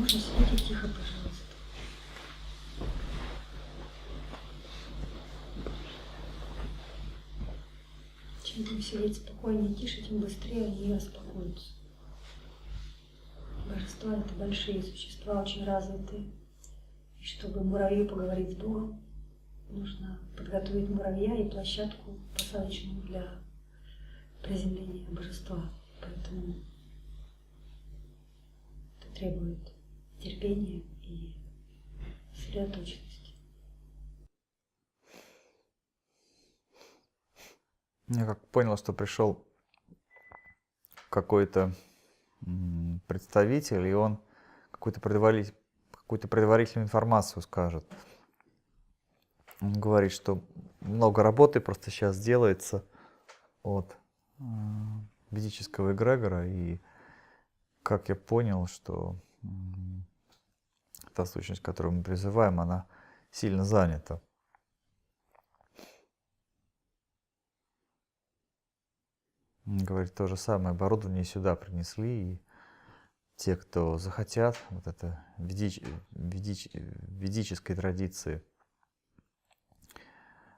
можно сидеть и тихо, пожалуйста. Чем будем сидеть спокойнее и тише, тем быстрее они успокоятся. Божества — это большие существа, очень развитые. И чтобы муравью поговорить с Богом, нужно подготовить муравья и площадку посадочную для приземления божества. Поэтому это требует терпения и сосредоточенности. Я как понял, что пришел какой-то представитель, и он какую-то предварительную информацию скажет. Он говорит, что много работы просто сейчас делается от ведического эгрегора, и как я понял, что та сущность, которую мы призываем, она сильно занята. Он говорит, то же самое оборудование сюда принесли, и те, кто захотят, вот это ведической традиции,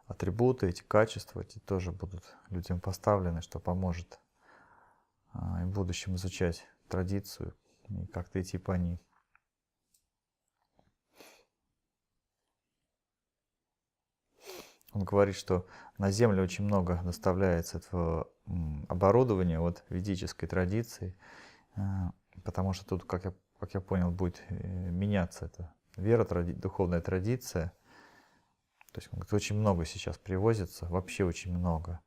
атрибуты, эти качества, эти тоже будут людям поставлены, что поможет в будущем изучать традицию и как-то идти по ней. Он говорит, что на Землю очень много доставляется этого оборудования от ведической традиции, потому что тут, как я понял, будет меняться эта вера, духовная традиция. То есть, он говорит, очень много сейчас привозится, вообще очень много,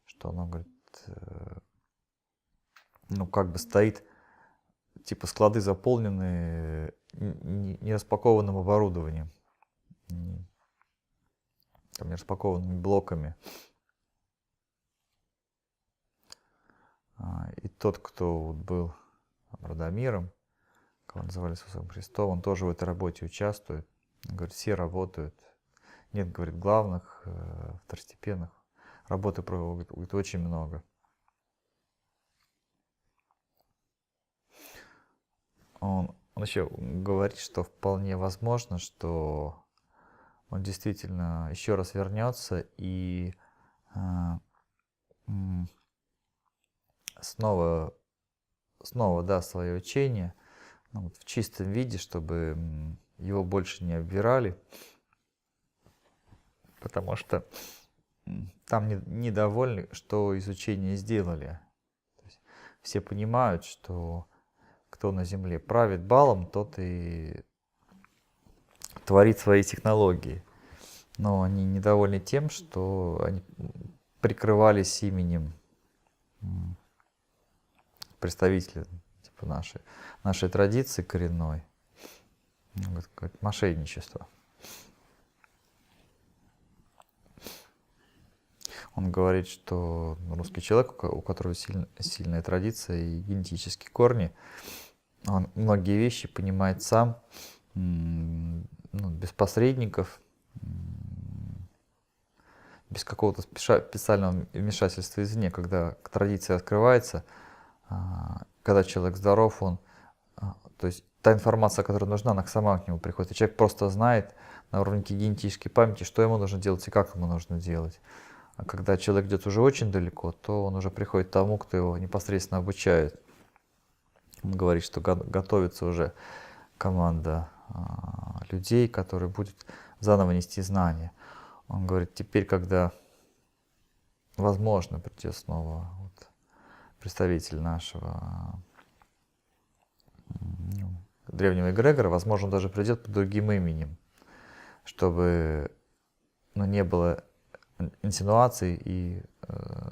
что оно, говорит, ну, как бы стоит, типа склады заполнены нераспакованным оборудованием, там, нераспакованными блоками. И тот, кто был Радомиром, кого называли Иисусом Христом, он тоже в этой работе участвует. Он говорит, все работают. Нет, говорит, главных, второстепенных. Работы говорит, очень много. Он еще говорит, что вполне возможно, что он действительно еще раз вернется и снова даст свое учение, ну, вот в чистом виде, чтобы его больше не обвирали, потому что там недовольны, что из учения сделали. То есть все понимают, что кто на земле правит балом, тот и творит свои технологии. Но они недовольны тем, что они прикрывались именем представителей типа нашей традиции коренной. Какое-то мошенничество. Он говорит, что русский человек, у которого сильная традиция и генетические корни, он многие вещи понимает сам, без посредников, без какого-то специального вмешательства извне. Когда традиция открывается, когда человек здоров, то есть та информация, которая нужна, она сама к нему приходит. И человек просто знает на уровне генетической памяти, что ему нужно делать и как ему нужно делать. А когда человек идет уже очень далеко, то он уже приходит к тому, кто его непосредственно обучает. Он говорит, что готовится уже команда людей, которые будут заново нести знания. Он говорит, теперь, когда, возможно, придет снова представитель нашего древнего эгрегора, возможно, он даже придет под другим именем, чтобы не было инсинуаций и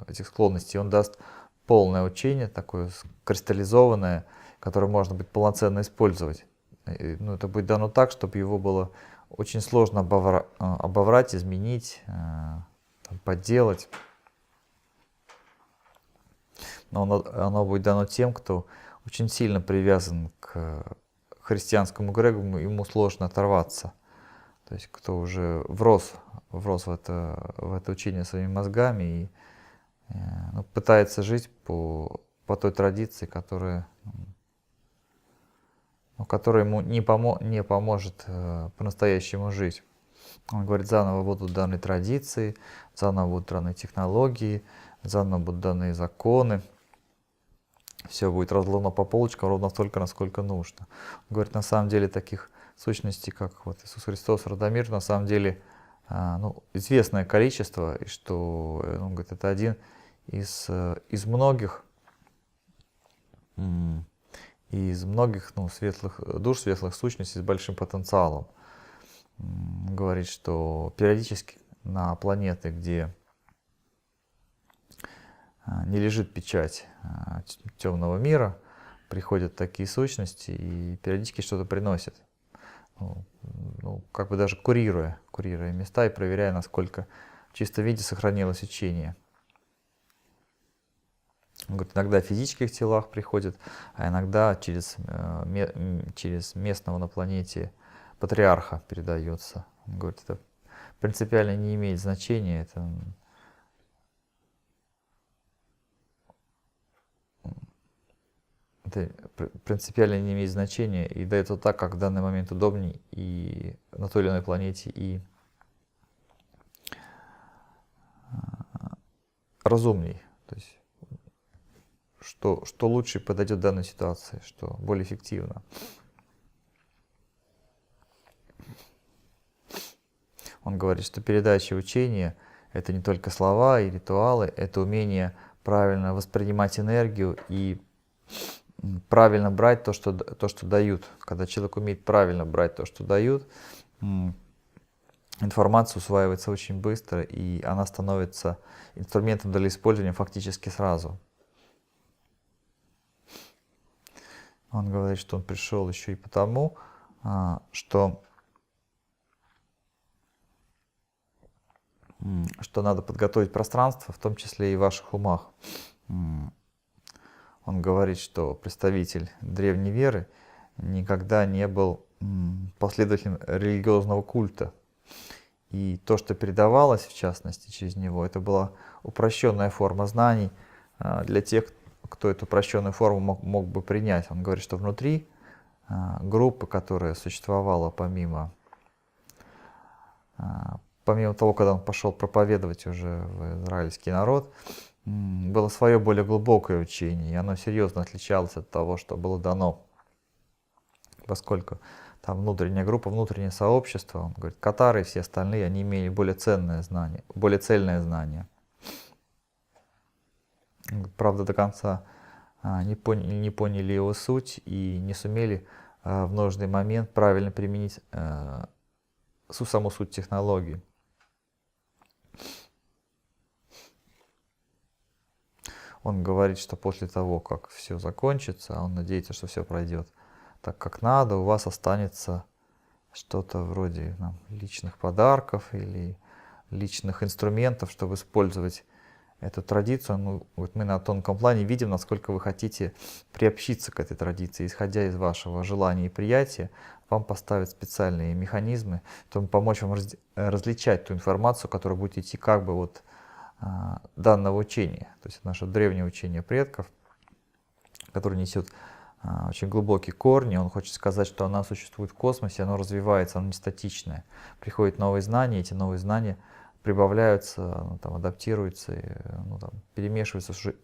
этих склонностей. Он даст полное учение, такое кристаллизованное, которое можно будет полноценно использовать. Это будет дано так, чтобы его было очень сложно обоврать, изменить, подделать. Но оно будет дано тем, кто очень сильно привязан к христианскому эгрегору, ему сложно оторваться. То есть кто уже врос в это учение своими мозгами и пытается жить по той традиции, которая но который ему не поможет по-настоящему жить. Он говорит, заново будут даны традиции, заново будут даны технологии, заново будут даны законы. Все будет разложено по полочкам ровно столько, насколько нужно. Он говорит, на самом деле таких сущностей, как вот Иисус Христос, Радомир, на самом деле известное количество, и что он говорит, это один из многих светлых душ, светлых сущностей с большим потенциалом. Говорит, что периодически на планеты, где не лежит печать темного мира, приходят такие сущности и периодически что-то приносят. Как бы даже курируя места и проверяя, насколько в чистом виде сохранилось учение. Он говорит, иногда в физических телах приходят, а иногда через местного на планете патриарха передается. Он говорит, это принципиально не имеет значения, это принципиально не имеет значения и дается так, как в данный момент удобней и на той или иной планете, и разумней. То есть, что лучше подойдет в данной ситуации, что более эффективно. Он говорит, что передача учения — это не только слова и ритуалы, это умение правильно воспринимать энергию и правильно брать то, что дают. Когда человек умеет правильно брать то, что дают, информация усваивается очень быстро, и она становится инструментом для использования фактически сразу. Он говорит, что он пришел еще и потому, что надо подготовить пространство, в том числе и в ваших умах. Он говорит, что представитель древней веры никогда не был последователем религиозного культа. И то, что передавалось, в частности, через него, это была упрощенная форма знаний для тех, кто эту упрощенную форму мог бы принять. Он говорит, что внутри группы, которая существовала помимо того, когда он пошел проповедовать уже в израильский народ, было свое более глубокое учение, и оно серьезно отличалось от того, что было дано, поскольку там внутренняя группа, внутреннее сообщество, он говорит, катары и все остальные, они имели более ценное знание, более цельное знание. Правда, до конца не поняли его суть и не сумели в нужный момент правильно применить саму суть технологии. Он говорит, что после того, как все закончится, он надеется, что все пройдет так, как надо, у вас останется что-то вроде личных подарков или личных инструментов, чтобы использовать эту традицию. Вот мы на тонком плане видим, насколько вы хотите приобщиться к этой традиции. Исходя из вашего желания и приятия, вам поставят специальные механизмы, чтобы помочь вам различать ту информацию, которая будет идти как бы от данного учения, то есть наше древнее учение предков, которое несет очень глубокие корни. Он хочет сказать, что она существует в космосе, оно развивается, оно не статичное. Приходят новые знания, эти новые знания прибавляются, адаптируются, перемешиваются с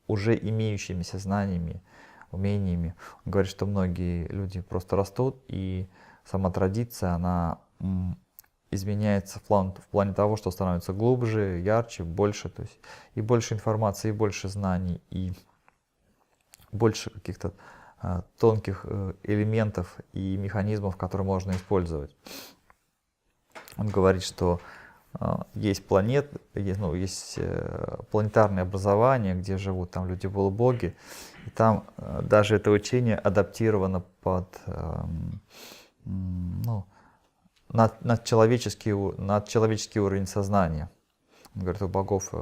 уже имеющимися знаниями, умениями. Он говорит, что многие люди просто растут, и сама традиция, она изменяется в плане того, что становится глубже, ярче, больше, то есть и больше информации, и больше знаний, и больше каких-то тонких элементов и механизмов, которые можно использовать. Он говорит, что есть планеты, есть планетарные образования, где живут там люди-полубоги, и там даже это учение адаптировано под над человеческий уровень сознания. Он говорит, у богов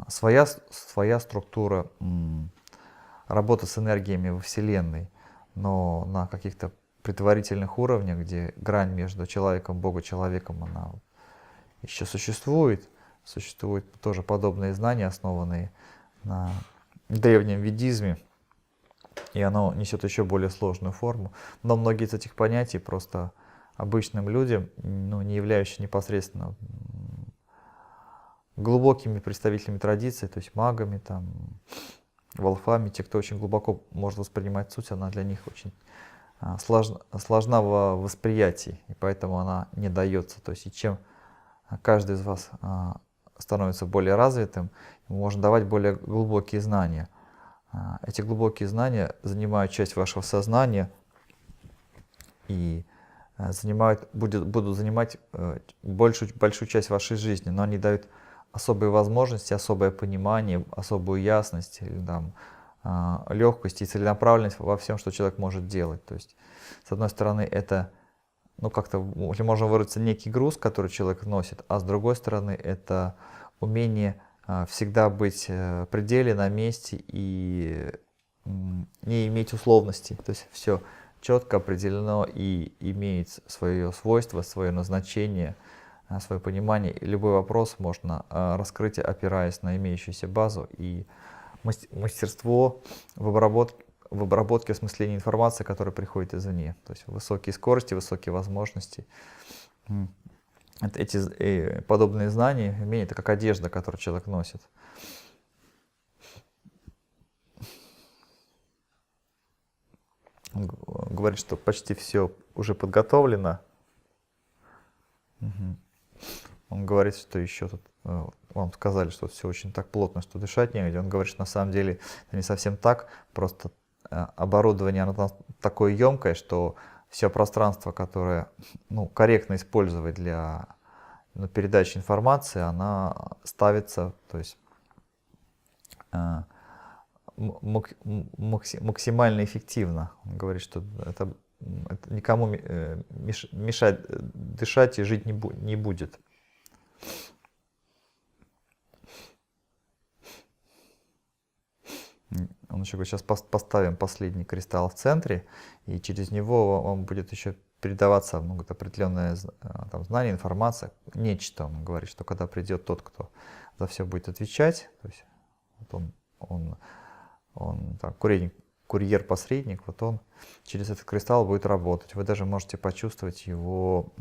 своя структура работы с энергиями во Вселенной, но на каких-то предварительных уровнях, где грань между человеком, Богом-человеком, она еще существует тоже подобные знания, основанные на древнем ведизме, и оно несет еще более сложную форму. Но многие из этих понятий просто обычным людям, ну, не являющимся непосредственно глубокими представителями традиции, то есть магами, там, волхвами, те, кто очень глубоко может воспринимать суть, она для них очень сложна в восприятии, и поэтому она не дается. То есть и чем каждый из вас становится более развитым, можно давать более глубокие знания. Эти глубокие знания занимают часть вашего сознания и будут занимать большую часть вашей жизни, но они дают особые возможности, особое понимание, особую ясность, или, там, легкость и целенаправленность во всем, что человек может делать. То есть, с одной стороны, это, ну, как-то, если можно выразиться, некий груз, который человек носит, а с другой стороны, это умение всегда быть в пределе, на месте и не иметь условностей. То есть все четко определено и имеет свое свойство, свое назначение, свое понимание. И любой вопрос можно раскрыть, опираясь на имеющуюся базу. И мастерство в обработке осмысления информации, которая приходит извне. То есть высокие скорости, высокие возможности. Эти подобные знания, умения — это как одежда, которую человек носит. Он говорит, что почти все уже подготовлено. Он говорит, что еще тут, вам сказали, что все очень так плотно, что дышать негде. Он говорит, что на самом деле это не совсем так, просто оборудование оно такое емкое, что все пространство, которое, ну, корректно использовать для передачи информации, она ставится, то есть максимально эффективно. Он говорит, что это никому мешать дышать и жить не будет. Он еще говорит, сейчас поставим последний кристалл в центре, и через него он будет еще передаваться определенное там знание, информация, нечто. Он говорит, что когда придет тот, кто за все будет отвечать, то есть вот он там, курьер-посредник, вот он через этот кристалл будет работать. Вы даже можете почувствовать его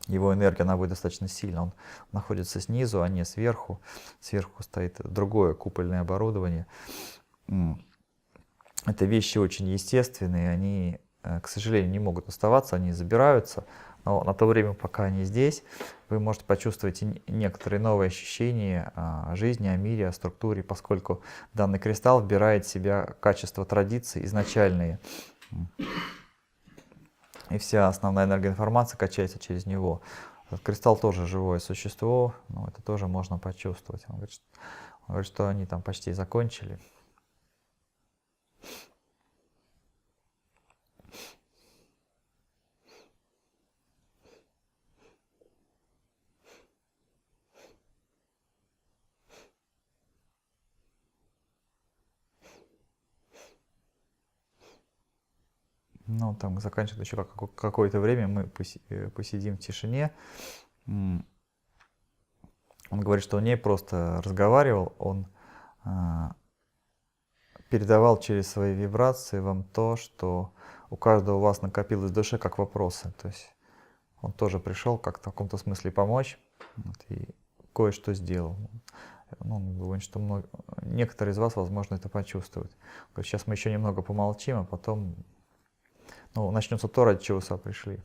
энергия, она будет достаточно сильна. Он находится снизу, а не сверху. Сверху стоит другое купольное оборудование. Это вещи очень естественные, они, к сожалению, не могут оставаться, они забираются. Но на то время, пока они здесь, вы можете почувствовать некоторые новые ощущения о жизни, о мире, о структуре, поскольку данный кристалл вбирает в себя качества традиций изначальные. И вся основная энергоинформация качается через него. Этот кристалл тоже живое существо, но это тоже можно почувствовать. Он говорит, что они там почти закончили. Ну, там заканчивает еще какое-то время, мы посидим в тишине. Он говорит, что он не просто разговаривал, он передавал через свои вибрации вам то, что у каждого у вас накопилось в душе как вопросы. То есть он тоже пришел как в каком-то смысле помочь, вот, и кое-что сделал. Ну, он говорит, что некоторые из вас, возможно, это почувствуют. Говорит, сейчас мы еще немного помолчим, а потом начнется то, ради чего сюда пришли.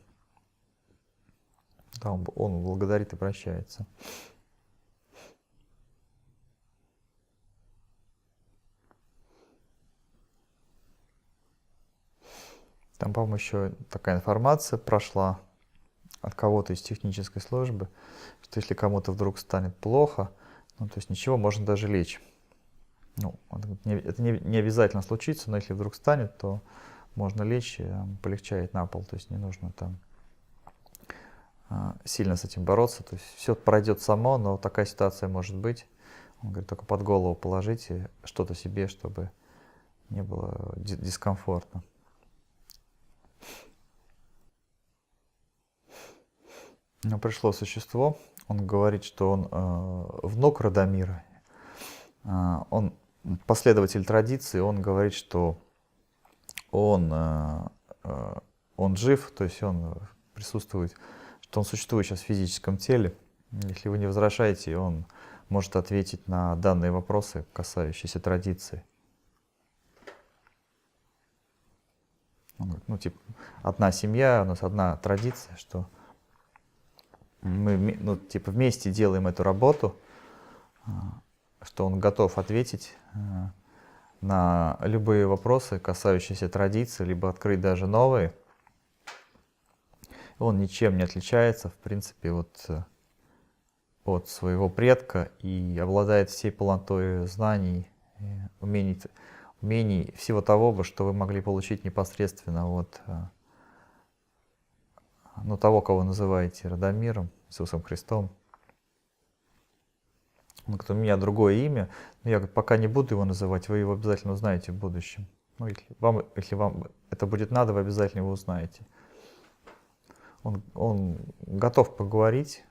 Там он благодарит и прощается. Там, по-моему, еще такая информация прошла от кого-то из технической службы, что если кому-то вдруг станет плохо, то есть ничего, можно даже лечь. Это не обязательно случится, но если вдруг станет, то можно лечь, полегчает на пол, то есть не нужно там сильно с этим бороться, то есть все пройдет само, но такая ситуация может быть. Он говорит, только под голову положите что-то себе, чтобы не было дискомфортно. Но пришло существо, он говорит, что он внук Радомира, он последователь традиции, он говорит, что он, он жив, то есть он присутствует, что он существует сейчас в физическом теле. Если вы не возражаете, он может ответить на данные вопросы, касающиеся традиции. Он говорит, ну, типа, одна семья, у нас одна традиция, что мы, ну, типа, вместе делаем эту работу, что он готов ответить на любые вопросы, касающиеся традиций, либо открыть даже новые. Он ничем не отличается, в принципе, от своего предка и обладает всей полнотой знаний, умений, всего того, что вы могли получить непосредственно от того, кого называете Радомиром, Иисусом Христом. У меня другое имя, но я пока не буду его называть, вы его обязательно узнаете в будущем. Ну, если вам это будет надо, вы обязательно его узнаете. Он готов поговорить,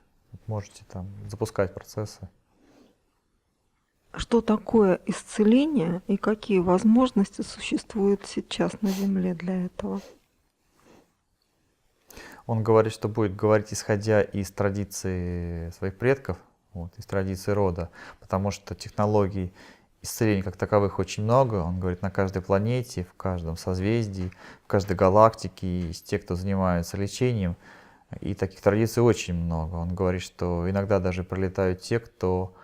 можете там запускать процессы. Что такое исцеление и какие возможности существуют сейчас на Земле для этого? Он говорит, что будет говорить, исходя из традиции своих предков, из традиции рода, потому что технологий исцеления как таковых очень много. Он говорит, на каждой планете, в каждом созвездии, в каждой галактике есть те, кто занимается лечением, и таких традиций очень много. Он говорит, что иногда даже прилетают те, кто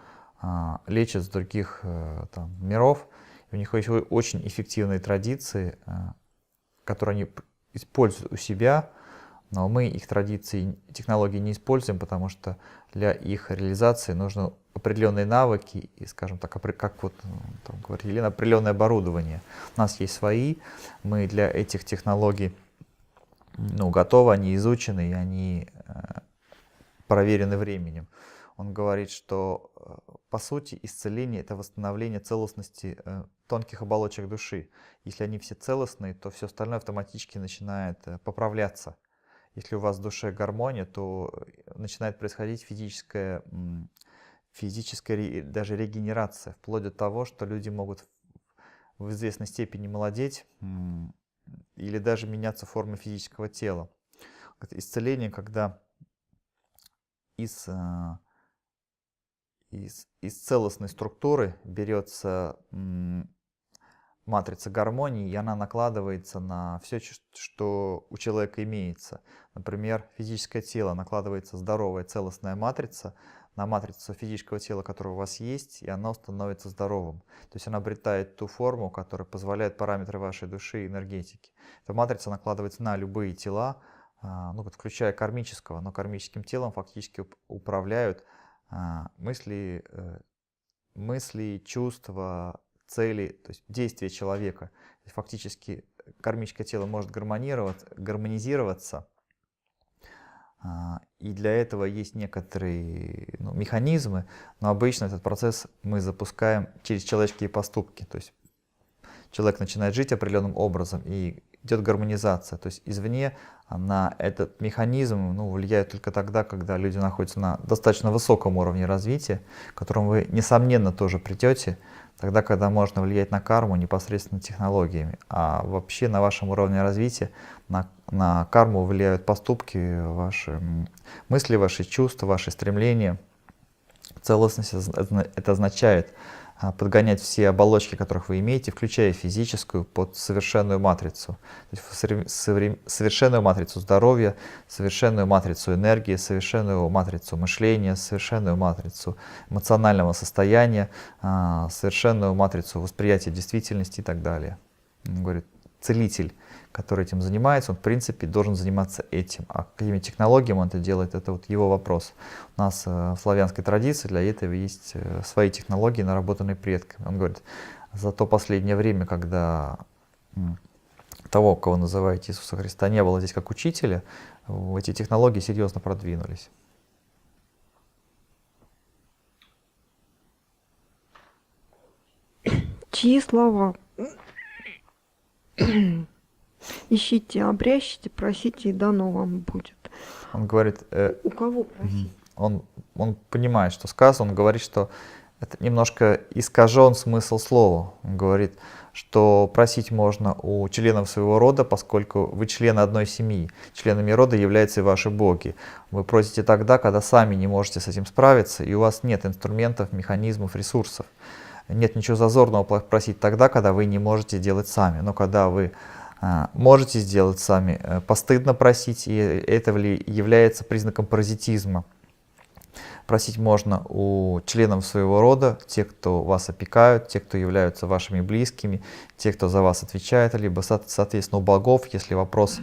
лечат с других миров, и у них есть очень эффективные традиции, которые они используют у себя, но мы их традиции, технологии не используем, потому что для их реализации нужны определенные навыки и, скажем так, как вот там говорит Елена, определенное оборудование. У нас есть свои, мы для этих технологий готовы, они изучены, и они проверены временем. Он говорит, что по сути исцеление — это восстановление целостности тонких оболочек души. Если они все целостные, то все остальное автоматически начинает поправляться. Если у вас в душе гармония, то начинает происходить физическая даже регенерация, вплоть до того, что люди могут в известной степени молодеть или даже меняться формой физического тела. Исцеление, когда из целостной структуры берется матрица гармонии, и она накладывается на все, что у человека имеется. Например, физическое тело, накладывается здоровая целостная матрица на матрицу физического тела, которое у вас есть, и оно становится здоровым. То есть она обретает ту форму, которая позволяет параметры вашей души и энергетики. Эта матрица накладывается на любые тела, включая кармического, но кармическим телом фактически управляют мысли, чувства, цели, то есть действия человека. Фактически кармическое тело может гармонизироваться, и для этого есть некоторые механизмы, но обычно этот процесс мы запускаем через человеческие поступки. То есть человек начинает жить определенным образом, и идет гармонизация. То есть извне на этот механизм влияет только тогда, когда люди находятся на достаточно высоком уровне развития, к которому вы, несомненно, тоже придете, тогда, когда можно влиять на карму непосредственно технологиями. А вообще на вашем уровне развития на карму влияют поступки, ваши мысли, ваши чувства, ваши стремления. Целостность это означает подгонять все оболочки, которых вы имеете, включая физическую, под совершенную матрицу. То есть совершенную матрицу здоровья, совершенную матрицу энергии, совершенную матрицу мышления, совершенную матрицу эмоционального состояния, совершенную матрицу восприятия действительности и так далее. Он говорит, целитель, который этим занимается, он в принципе должен заниматься этим. А какими технологиями он это делает, это вот его вопрос. У нас в славянской традиции для этого есть свои технологии, наработанные предками. Он говорит, за то последнее время, когда того, кого называете Иисуса Христа, не было здесь как учителя, эти технологии серьезно продвинулись. Чьи слова? Ищите, обрящите, просите, и дано вам будет. Он говорит, у кого просить? Он понимает, что сказано, он говорит, что это немножко искажен смысл слова. Он говорит, что просить можно у членов своего рода, поскольку вы члены одной семьи. Членами рода являются и ваши боги. Вы просите тогда, когда сами не можете с этим справиться, и у вас нет инструментов, механизмов, ресурсов. Нет ничего зазорного просить тогда, когда вы не можете делать сами. Но когда вы можете сделать сами, постыдно просить, и это является признаком паразитизма. Просить можно у членов своего рода, тех, кто вас опекают, тех, кто являются вашими близкими, тех, кто за вас отвечает, либо, соответственно, у богов, если вопрос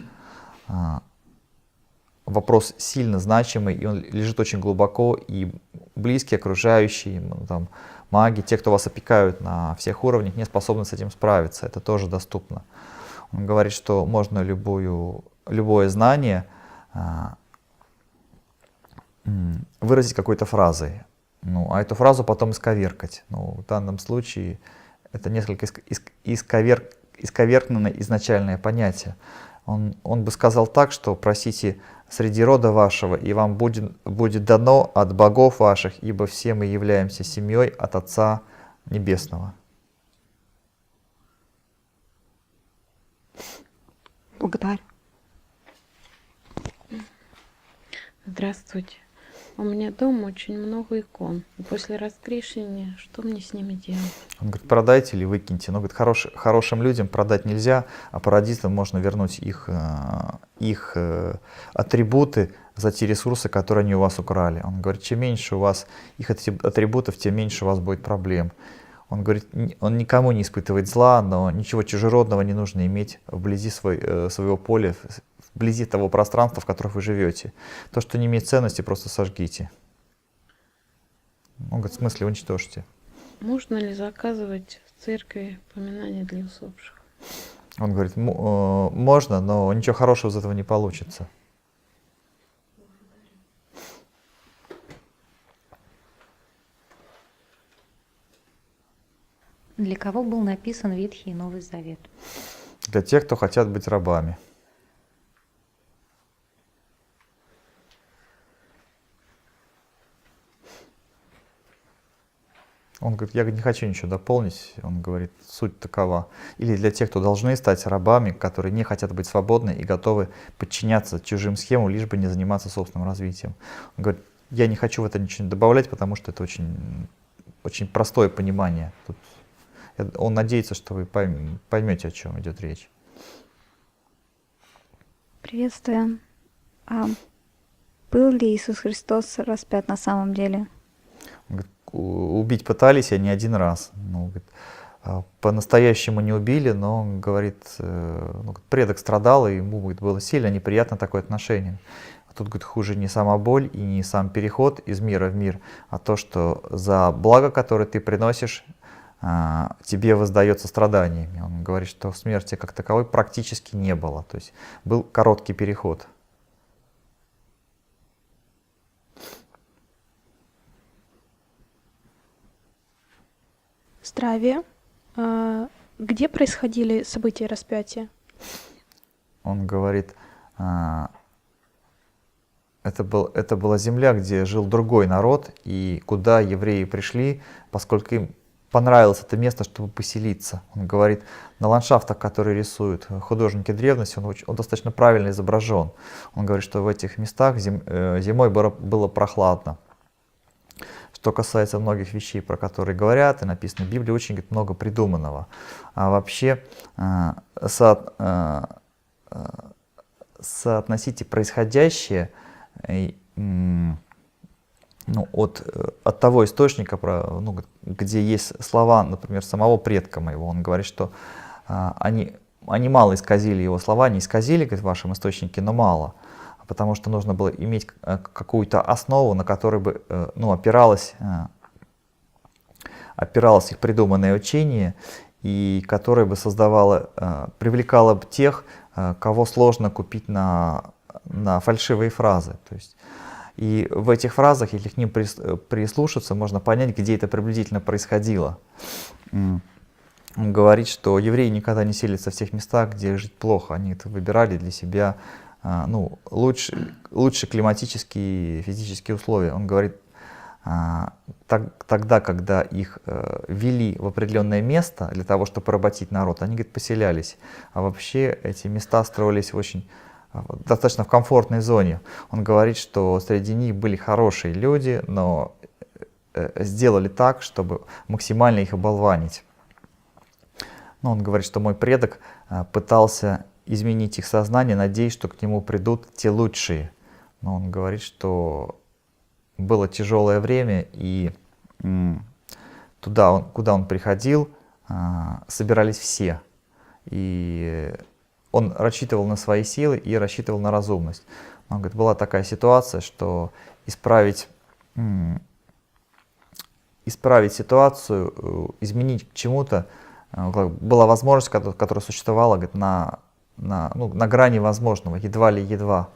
сильно значимый, и он лежит очень глубоко, и близкие, окружающие, там, маги, те, кто вас опекают на всех уровнях, не способны с этим справиться. Это тоже доступно. Он говорит, что можно любое знание выразить какой-то фразой, а эту фразу потом исковеркать. В данном случае это несколько исковерканное изначальное понятие. Он бы сказал так, что просите среди рода вашего, и вам будет дано от богов ваших, ибо все мы являемся семьей от Отца Небесного. Благодарю. Здравствуйте. У меня дома очень много икон. И после раскрещения, что мне с ними делать? Он говорит, продайте или выкиньте. Но говорит, хорошим людям продать нельзя, а парадистам можно вернуть их атрибуты за те ресурсы, которые они у вас украли. Он говорит, чем меньше у вас их атрибутов, тем меньше у вас будет проблем. Он говорит, он никому не испытывает зла, но ничего чужеродного не нужно иметь вблизи своего поля, вблизи того пространства, в котором вы живете. То, что не имеет ценности, просто сожгите. Он говорит, в смысле, уничтожьте. Можно ли заказывать в церкви поминания для усопших? Он говорит, можно, но ничего хорошего из этого не получится. Для кого был написан Ветхий и Новый Завет? Для тех, кто хотят быть рабами. Он говорит, я не хочу ничего дополнить. Он говорит, суть такова. Или для тех, кто должны стать рабами, которые не хотят быть свободны и готовы подчиняться чужим схемам, лишь бы не заниматься собственным развитием. Он говорит, я не хочу в это ничего добавлять, потому что это очень, очень простое понимание. Он надеется, что вы поймете, о чем идет речь. Приветствую. Был ли Иисус Христос распят на самом деле? Он говорит, убить пытались, а не один раз. По-настоящему не убили, но, он говорит, предок страдал, и ему было сильно неприятно такое отношение. А тут, говорит, хуже не сама боль и не сам переход из мира в мир, а то, что за благо, которое ты приносишь, тебе воздается страданиями. Он говорит, что смерти как таковой практически не было. То есть был короткий переход. Здравия. Где происходили события распятия? Он говорит, это была земля, где жил другой народ, и куда евреи пришли, поскольку им понравилось это место, чтобы поселиться. Он говорит, на ландшафтах, которые рисуют художники древности, он достаточно правильно изображен. Он говорит, что в этих местах зимой было прохладно. Что касается многих вещей, про которые говорят, и написано в Библии, очень, говорит, много придуманного. А вообще соотносите происходящее от того источника, где есть слова, например, самого предка моего. Он говорит, что они мало исказили его слова, не исказили, говорит, в вашем источнике, но мало. Потому что нужно было иметь какую-то основу, на которой бы опиралось их придуманное учение, и которое бы привлекало бы тех, кого сложно купить на фальшивые фразы. То есть, и в этих фразах, если к ним прислушаться, можно понять, где это приблизительно происходило. Он говорит, что евреи никогда не селятся в тех местах, где жить плохо. Они это выбирали для себя лучше климатические и физические условия. Он говорит, тогда, когда их вели в определенное место для того, чтобы поработить народ, они, говорит, поселялись. А вообще эти места строились достаточно в комфортной зоне. Он говорит, что среди них были хорошие люди, но сделали так, чтобы максимально их оболванить. Но он говорит, что мой предок пытался изменить их сознание, надеясь, что к нему придут те лучшие. Но он говорит, что было тяжелое время, и куда он приходил, собирались все. И он рассчитывал на свои силы и рассчитывал на разумность. Он говорит, была такая ситуация, что исправить ситуацию, изменить к чему-то, была возможность, которая существовала, говорит, на грани возможного, едва ли едва.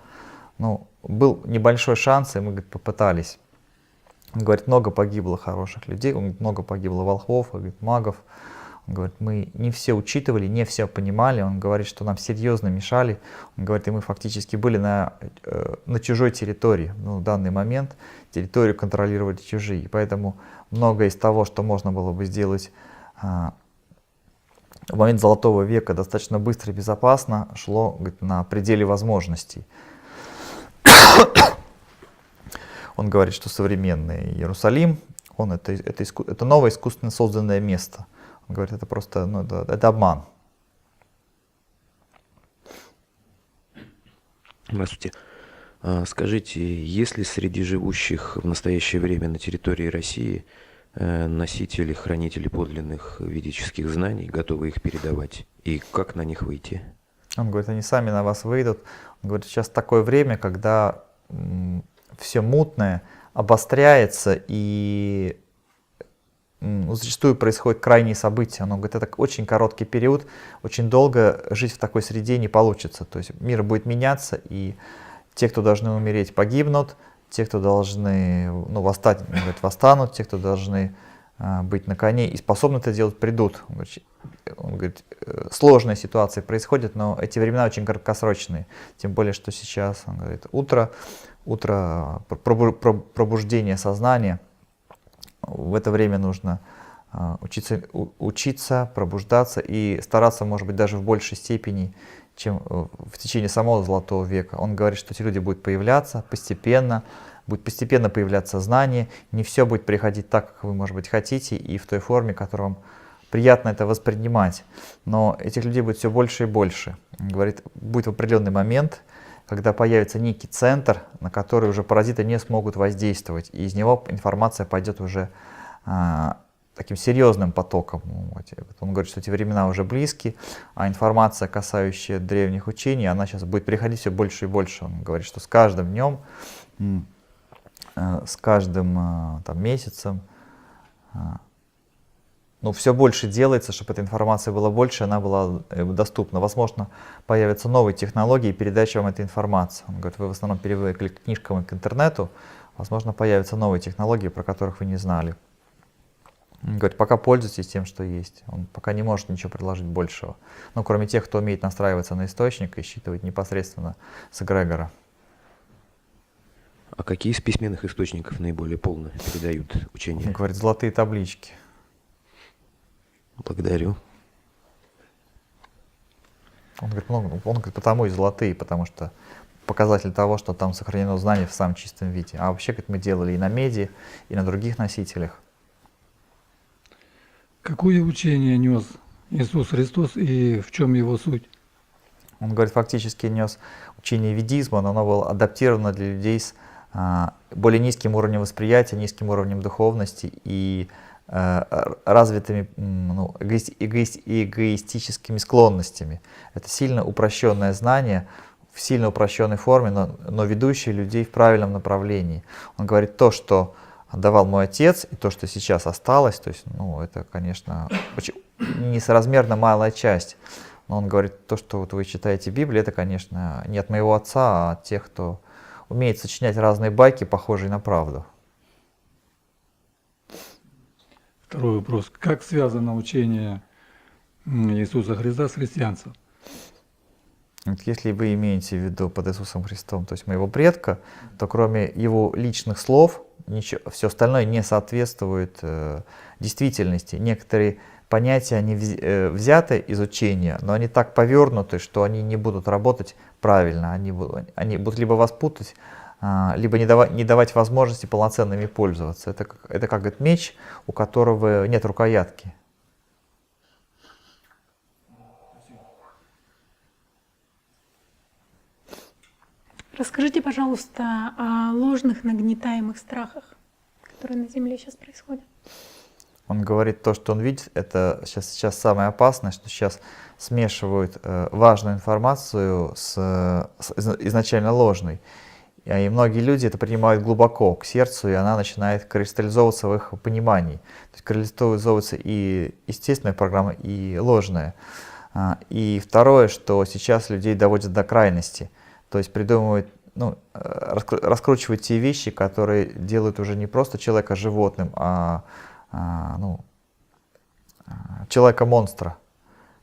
Ну, был небольшой шанс, и мы, говорит, попытались. Он говорит, много погибло хороших людей, он говорит, много погибло волхвов, он говорит, магов. Он говорит, мы не все учитывали, не все понимали. Он говорит, что нам серьезно мешали. Он говорит, и мы фактически были на чужой территории. Ну, в данный момент территорию контролировали чужие. И поэтому многое из того, что можно было бы сделать в момент Золотого века достаточно быстро и безопасно, шло, говорит, на пределе возможностей. Он говорит, что современный Иерусалим, это новое искусственно созданное место. Он говорит, это просто, это обман. Здравствуйте. Скажите, есть ли среди живущих в настоящее время на территории России носители, хранители подлинных ведических знаний, готовы их передавать? И как на них выйти? Он говорит, они сами на вас выйдут. Он говорит, сейчас такое время, когда все мутное обостряется, и зачастую происходят крайние события. Он говорит, это очень короткий период, очень долго жить в такой среде не получится. То есть мир будет меняться, и те, кто должны умереть, погибнут, те, кто должны восстать, он говорит, восстанут, те, кто должны быть на коне и способны это делать, придут. Он говорит, сложные ситуации происходят, но эти времена очень краткосрочные. Тем более, что сейчас, он говорит, утро пробуждения сознания. В это время нужно учиться, пробуждаться и стараться, может быть, даже в большей степени, чем в течение самого Золотого века. Он говорит, что эти люди будут появляться постепенно, будет постепенно появляться знание, не все будет приходить так, как вы, может быть, хотите, и в той форме, которую вам приятно это воспринимать. Но этих людей будет все больше и больше. Он говорит, будет в определенный момент, когда появится некий центр, на который уже паразиты не смогут воздействовать, и из него информация пойдет уже таким серьезным потоком. Он говорит, что эти времена уже близки, а информация, касающая древних учений, она сейчас будет приходить все больше и больше. Он говорит, что с каждым днем, с каждым месяцем, все больше делается, чтобы эта информация была больше, она была доступна. Возможно, появятся новые технологии передачи вам этой информации. Он говорит, вы в основном привыкли к книжкам и к интернету, возможно, появятся новые технологии, про которых вы не знали. Он говорит, пока пользуйтесь тем, что есть. Он пока не может ничего предложить большего. Кроме тех, кто умеет настраиваться на источник и считывать непосредственно с эгрегора. А какие из письменных источников наиболее полно передают учения? Он говорит, золотые таблички. Благодарю. Он говорит, потому и золотые, потому что показатель того, что там сохранено знание в самом чистом виде. А вообще, как мы делали и на меди, и на других носителях. Какое учение нес Иисус Христос и в чем его суть? Он говорит, фактически нес учение ведизма, но оно было адаптировано для людей с более низким уровнем восприятия, низким уровнем духовности и развитыми эгоистическими склонностями. Это сильно упрощенное знание в сильно упрощенной форме, но ведущее людей в правильном направлении. Он говорит, то, что давал мой отец, и то, что сейчас осталось, то есть, это, конечно, очень несоразмерно малая часть. Но он говорит, то, что вы читаете Библию, это, конечно, не от моего отца, а от тех, кто умеет сочинять разные байки, похожие на правду. Второй вопрос. Как связано учение Иисуса Христа с христианством? Если вы имеете в виду под Иисусом Христом, то есть моего предка, то кроме его личных слов, все остальное не соответствует действительности. Некоторые понятия, они взяты из учения, но они так повернуты, что они не будут работать правильно. Они будут либо вас путать, либо не давать возможности полноценно ими пользоваться. Это как говорит, меч, у которого нет рукоятки. Расскажите, пожалуйста, о ложных нагнетаемых страхах, которые на Земле сейчас происходят. Он говорит, то, что он видит, это сейчас самое опасное, что сейчас смешивают важную информацию с изначально ложной. И многие люди это принимают глубоко к сердцу, и она начинает кристаллизовываться в их понимании. То есть кристаллизовывается и естественная программа, и ложная. И второе, что сейчас людей доводят до крайности. То есть придумывают, раскручивают те вещи, которые делают уже не просто человека животным, а человека-монстра.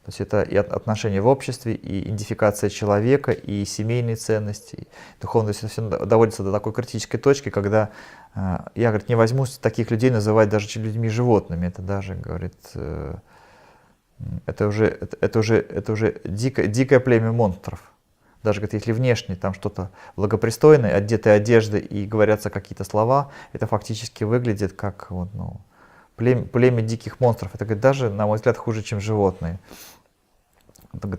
То есть это и отношения в обществе, и идентификация человека, и семейные ценности, и духовно. То есть это все доводится до такой критической точки, когда я, говорит, не возьмусь таких людей называть даже людьми животными. Это даже, говорит, это уже дикое племя монстров. Даже, говорит, если внешне там что-то благопристойное, одетые одежды и говорятся какие-то слова, это фактически выглядит как племя диких монстров. Это, говорит, даже, на мой взгляд, хуже, чем животные.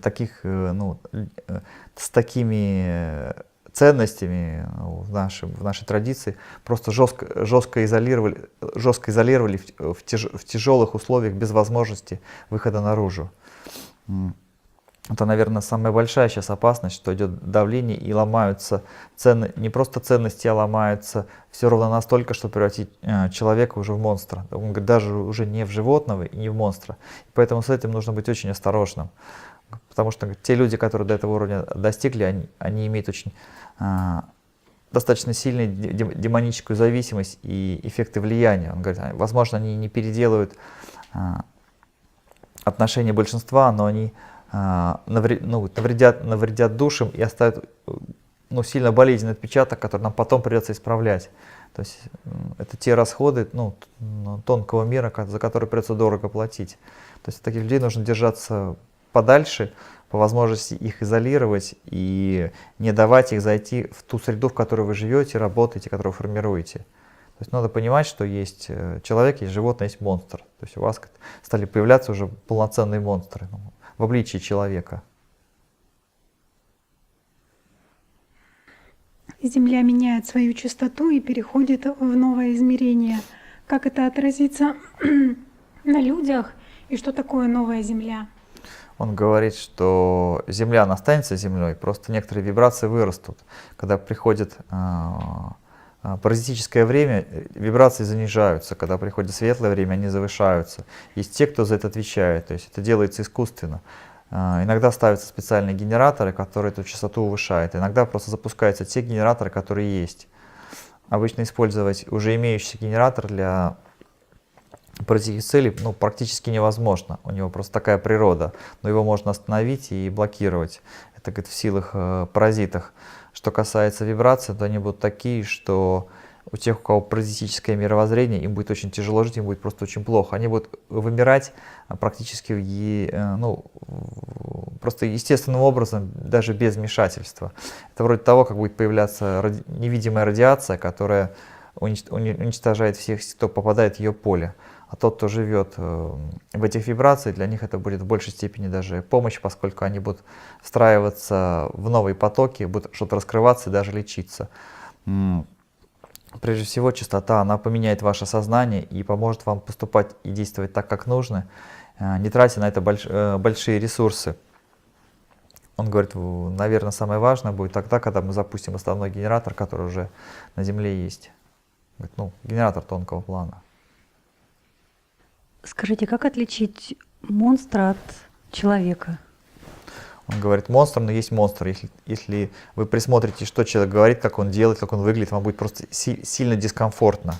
Таких, с такими ценностями в нашей традиции просто жестко изолировали в тяжелых условиях без возможности выхода наружу. Это, наверное, самая большая сейчас опасность, что идет давление и ломаются не просто ценности, а ломаются все равно настолько, что превратить человека уже в монстра. Он говорит, даже уже не в животного и не в монстра. И поэтому с этим нужно быть очень осторожным. Потому что те люди, которые до этого уровня достигли, они имеют очень достаточно сильную демоническую зависимость и эффекты влияния. Он говорит, возможно, они не переделают отношения большинства, но они навредят душам и оставят сильно болезненный отпечаток, который нам потом придется исправлять. То есть это те расходы тонкого мира, за которые придется дорого платить. То есть таких людей нужно держаться подальше, по возможности их изолировать и не давать их зайти в ту среду, в которой вы живете, работаете, которую вы формируете. То есть надо понимать, что есть человек, есть животное, есть монстр. То есть у вас стали появляться уже полноценные монстры в обличии человека. Земля меняет свою частоту и переходит в новое измерение. Как это отразится на людях и что такое новая Земля? Он говорит, что Земля, она останется Землей, просто некоторые вибрации вырастут. Когда приходит паразитическое время, вибрации занижаются. Когда приходит светлое время, они завышаются. Есть те, кто за это отвечает, то есть это делается искусственно. Иногда ставятся специальные генераторы, которые эту частоту повышают. Иногда просто запускаются те генераторы, которые есть. Обычно использовать уже имеющийся генератор для паразитических целей практически невозможно. У него просто такая природа. Но его можно остановить и блокировать. Это, говорит, в силах паразитах. Что касается вибраций, то они будут такие, что у тех, у кого паразитическое мировоззрение, им будет очень тяжело жить, им будет просто очень плохо. Они будут вымирать практически просто естественным образом, даже без вмешательства. Это вроде того, как будет появляться невидимая радиация, которая уничтожает всех, кто попадает в ее поле. А тот, кто живет в этих вибрациях, для них это будет в большей степени даже помощь, поскольку они будут встраиваться в новые потоки, будут что-то раскрываться и даже лечиться. Прежде всего, частота, она поменяет ваше сознание и поможет вам поступать и действовать так, как нужно, не тратя на это большие ресурсы. Он говорит, наверное, самое важное будет тогда, когда мы запустим основной генератор, который уже на Земле есть. Говорит, генератор тонкого плана. Скажите, как отличить монстра от человека? Он говорит, монстр, но есть монстр. Если вы присмотрите, что человек говорит, как он делает, как он выглядит, вам будет просто сильно дискомфортно.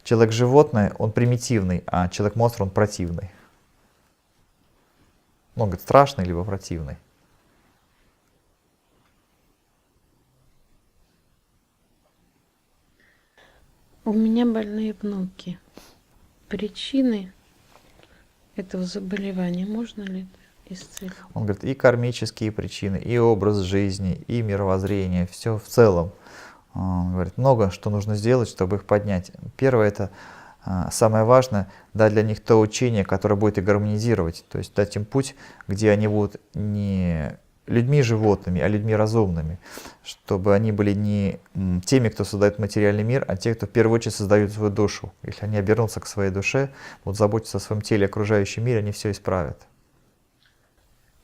Человек-животное, он примитивный, а человек-монстр, он противный. Он говорит, страшный либо противный. У меня больные внуки. Причины этого заболевания можно ли это исцелить? Он говорит, и кармические причины, и образ жизни, и мировоззрение, все в целом. Он говорит, много что нужно сделать, чтобы их поднять. Первое, это самое важное, дать для них то учение, которое будет их гармонизировать. То есть дать им путь, где они будут не людьми-животными, а людьми разумными. Чтобы они были не теми, кто создает материальный мир, а те, кто в первую очередь создают свою душу. Если они обернутся к своей душе, будут заботиться о своем теле, окружающем мире, они все исправят.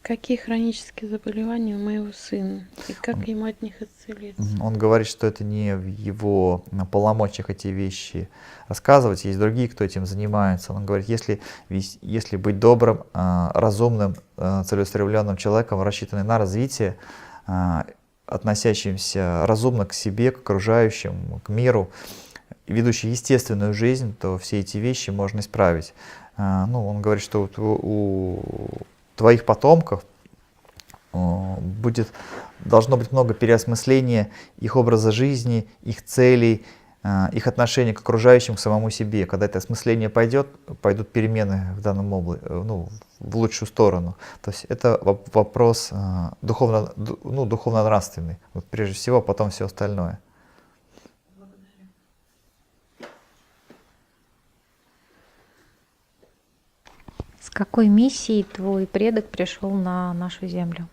Какие хронические заболевания у моего сына? И как ему от них исцелиться? Он говорит, что это не в его полномочиях эти вещи рассказывать. Есть другие, кто этим занимается. Он говорит, если быть добрым, разумным, целеустремленным человеком, рассчитанным на развитие, относящимся разумно к себе, к окружающим, к миру, ведущий естественную жизнь, то все эти вещи можно исправить. Он говорит, что вот у твоих потомков должно быть много переосмысления их образа жизни, их целей, их отношения к окружающим, к самому себе. Когда это осмысление пойдут перемены в данном области, в лучшую сторону. То есть это вопрос духовно-нравственный. Вот прежде всего, а потом все остальное. С какой миссией твой предок пришел на нашу землю?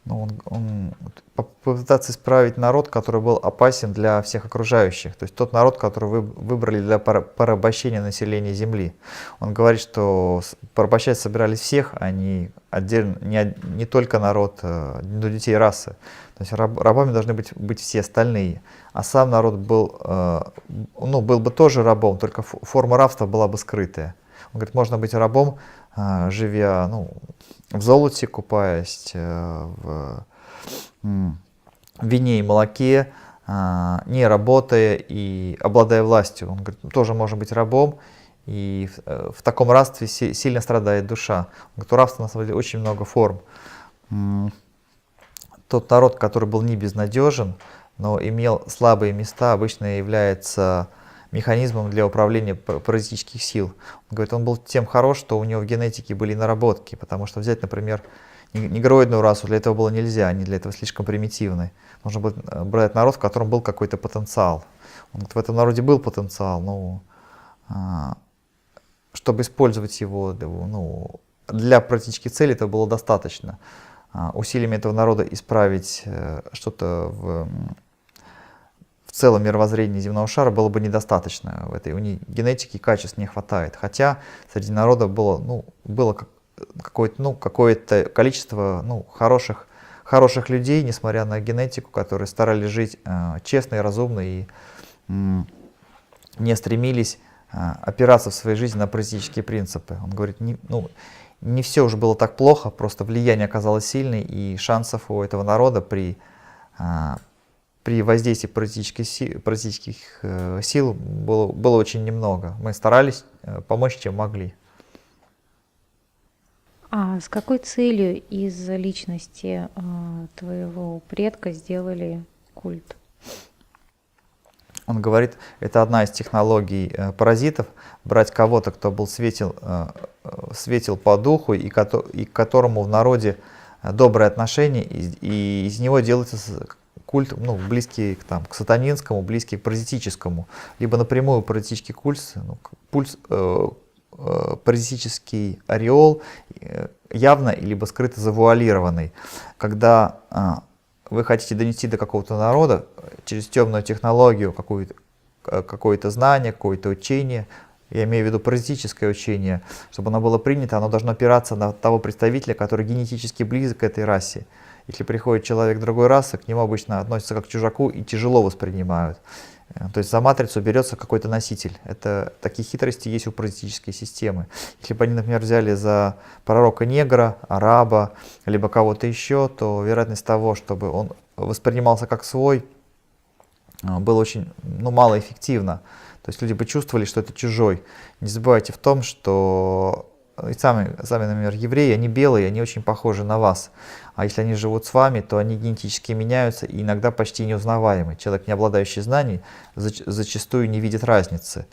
Он попытаться исправить народ, который был опасен для всех окружающих. То есть тот народ, который выбрали для порабощения населения Земли. Он говорит, что порабощать собирались всех, а не отдельно, не только народ, но детей расы. То есть рабами должны быть все остальные. А сам народ был бы тоже рабом, только форма рабства была бы скрытая. Он говорит, можно быть рабом, живя в золоте, купаясь в вине и молоке, не работая и обладая властью. Он говорит, тоже можно быть рабом, и в таком рабстве сильно страдает душа. Он говорит, у рабства на самом деле очень много форм. Тот народ, который был не безнадежен, но имел слабые места, обычно является механизмом для управления паразитических сил. Он говорит, он был тем хорош, что у него в генетике были наработки, потому что взять, например, негроидную расу для этого было нельзя, они для этого слишком примитивны. Нужно было брать народ, в котором был какой-то потенциал. Он говорит, в этом народе был потенциал, но чтобы использовать его для практических целей, это было достаточно. Усилиями этого народа исправить что-то в целом мировоззрении земного шара было бы недостаточно. У них генетики качеств не хватает. Хотя среди народа было какое-то количество хороших людей, несмотря на генетику, которые старались жить честно и разумно и не стремились опираться в своей жизни на паразитические принципы. Он говорит, не все уже было так плохо, просто влияние оказалось сильное, и шансов у этого народа при воздействии паразитических сил было очень немного. Мы старались помочь, чем могли. А с какой целью из личности твоего предка сделали культ? Он говорит, это одна из технологий паразитов, брать кого-то, кто был светил по духу и к которому в народе доброе отношение, и из него делается культ, близкий к сатанинскому, близкий к паразитическому, либо напрямую паразитический паразитический ореол, явно либо скрыто завуалированный. Когда вы хотите донести до какого-то народа через темную технологию какое-то знание, какое-то учение, я имею в виду паразитическое учение, чтобы оно было принято, оно должно опираться на того представителя, который генетически близок к этой расе. Если приходит человек другой расы, к нему обычно относятся как к чужаку и тяжело воспринимают. То есть за матрицу берется какой-то носитель. Такие хитрости есть у паразитической системы. Если бы они, например, взяли за пророка негра, араба, либо кого-то еще, то вероятность того, чтобы он воспринимался как свой, было очень малоэффективно. То есть люди бы чувствовали, что это чужой. Не забывайте в том, что и сами, например, евреи, они белые, они очень похожи на вас. А если они живут с вами, то они генетически меняются и иногда почти неузнаваемы. Человек, не обладающий знаний, зачастую не видит разницы.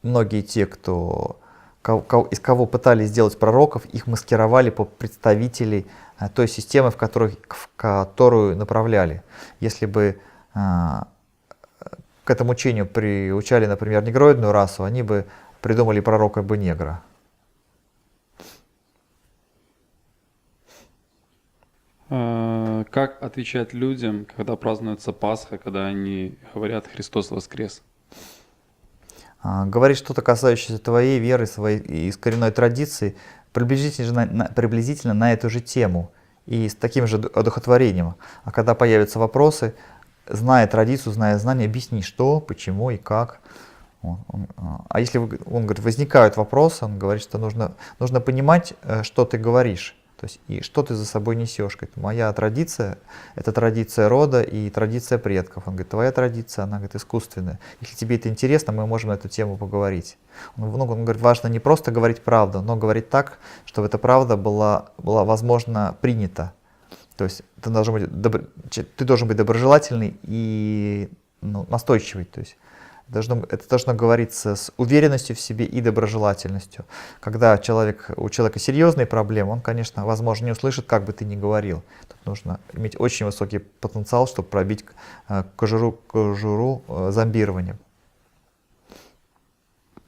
Многие те, из кого пытались сделать пророков, их маскировали по представителей той системы, в которую направляли. Если бы к этому учению приучали, например, негроидную расу, они бы придумали пророка бы негра. Как отвечать людям, когда празднуется Пасха, когда они говорят «Христос воскрес»? Говорить что-то, касающееся твоей веры, своей коренной традиции, приблизительно на эту же тему и с таким же одухотворением. А когда появятся вопросы, зная традицию, зная знания, объясни, что, почему и как. А если он говорит, возникают вопросы, он говорит, что нужно понимать, что ты говоришь. То есть, и что ты за собой несешь? Говорит, моя традиция — это традиция рода и традиция предков. Он говорит, твоя традиция, она, говорит, искусственная. Если тебе это интересно, мы можем на эту тему поговорить. Он говорит, важно не просто говорить правду, но говорить так, чтобы эта правда была возможно, принята. То есть ты должен быть доброжелательный и настойчивый. То есть это должно говориться с уверенностью в себе и доброжелательностью. Когда у человека серьезные проблемы, он, конечно, возможно, не услышит, как бы ты ни говорил. Тут нужно иметь очень высокий потенциал, чтобы пробить кожуру зомбированием.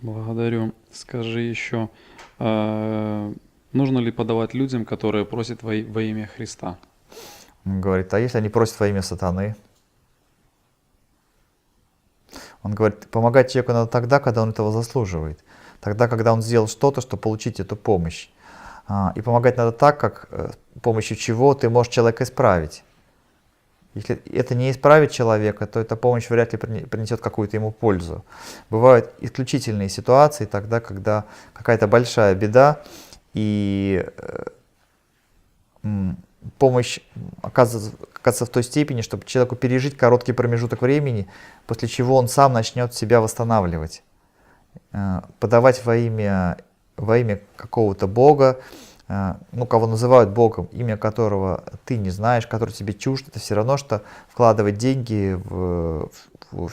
Благодарю. Скажи еще, нужно ли подавать людям, которые просят во имя Христа? Он говорит, а если они просят во имя сатаны? Он говорит, помогать человеку надо тогда, когда он этого заслуживает. Тогда, когда он сделал что-то, чтобы получить эту помощь. И помогать надо так, как с помощью чего ты можешь человека исправить. Если это не исправит человека, то эта помощь вряд ли принесет какую-то ему пользу. Бывают исключительные ситуации, тогда, когда какая-то большая беда, и помощь оказывается в той степени, чтобы человеку пережить короткий промежуток времени, после чего он сам начнет себя восстанавливать. Подавать во имя какого-то Бога, кого называют Богом, имя которого ты не знаешь, который тебе чужд, это все равно, что вкладывать деньги в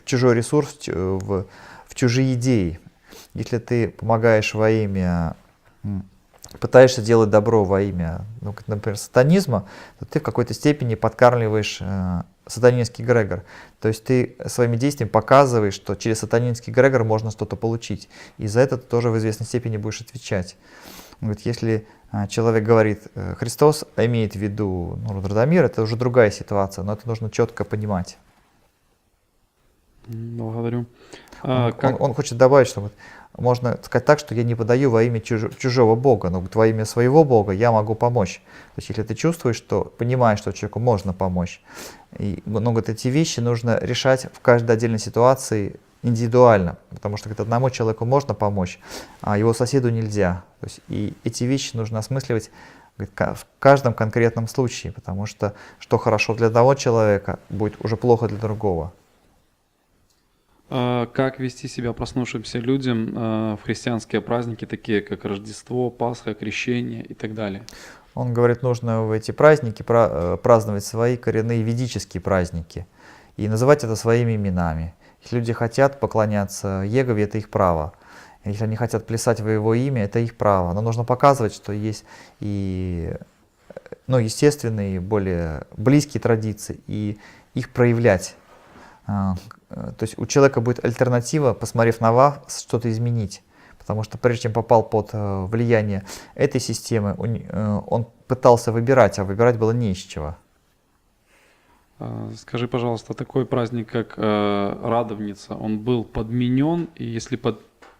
чужой ресурс, в чужие идеи. Если ты помогаешь во имя, пытаешься делать добро во имя, например, сатанизма, то ты в какой-то степени подкармливаешь сатанинский эгрегор. То есть ты своими действиями показываешь, что через сатанинский эгрегор можно что-то получить. И за это ты тоже в известной степени будешь отвечать. Он говорит, если человек говорит Христос, а имеет в виду Радомир, это уже другая ситуация, но это нужно четко понимать. Благодарю. Он хочет добавить, что можно сказать так, что я не подаю во имя чужого Бога, но во имя своего Бога я могу помочь. То есть если ты чувствуешь, что понимаешь, что человеку можно помочь, и эти вещи нужно решать в каждой отдельной ситуации индивидуально, потому что одному человеку можно помочь, а его соседу нельзя. То есть, и эти вещи нужно осмысливать в каждом конкретном случае, потому что хорошо для одного человека, будет уже плохо для другого. Как вести себя проснувшимся людям в христианские праздники, такие как Рождество, Пасха, Крещение и так далее? Он говорит, нужно в эти праздники праздновать свои коренные ведические праздники и называть это своими именами. Если люди хотят поклоняться Егове, это их право. Если они хотят плясать во его имя, это их право. Но нужно показывать, что есть и естественные, более близкие традиции, и их проявлять. То есть у человека будет альтернатива, посмотрев на вас, что-то изменить. Потому что прежде чем попал под влияние этой системы, он пытался выбирать, а выбирать было не из чего. Скажи, пожалуйста, такой праздник, как Радовница, он был подменен? И если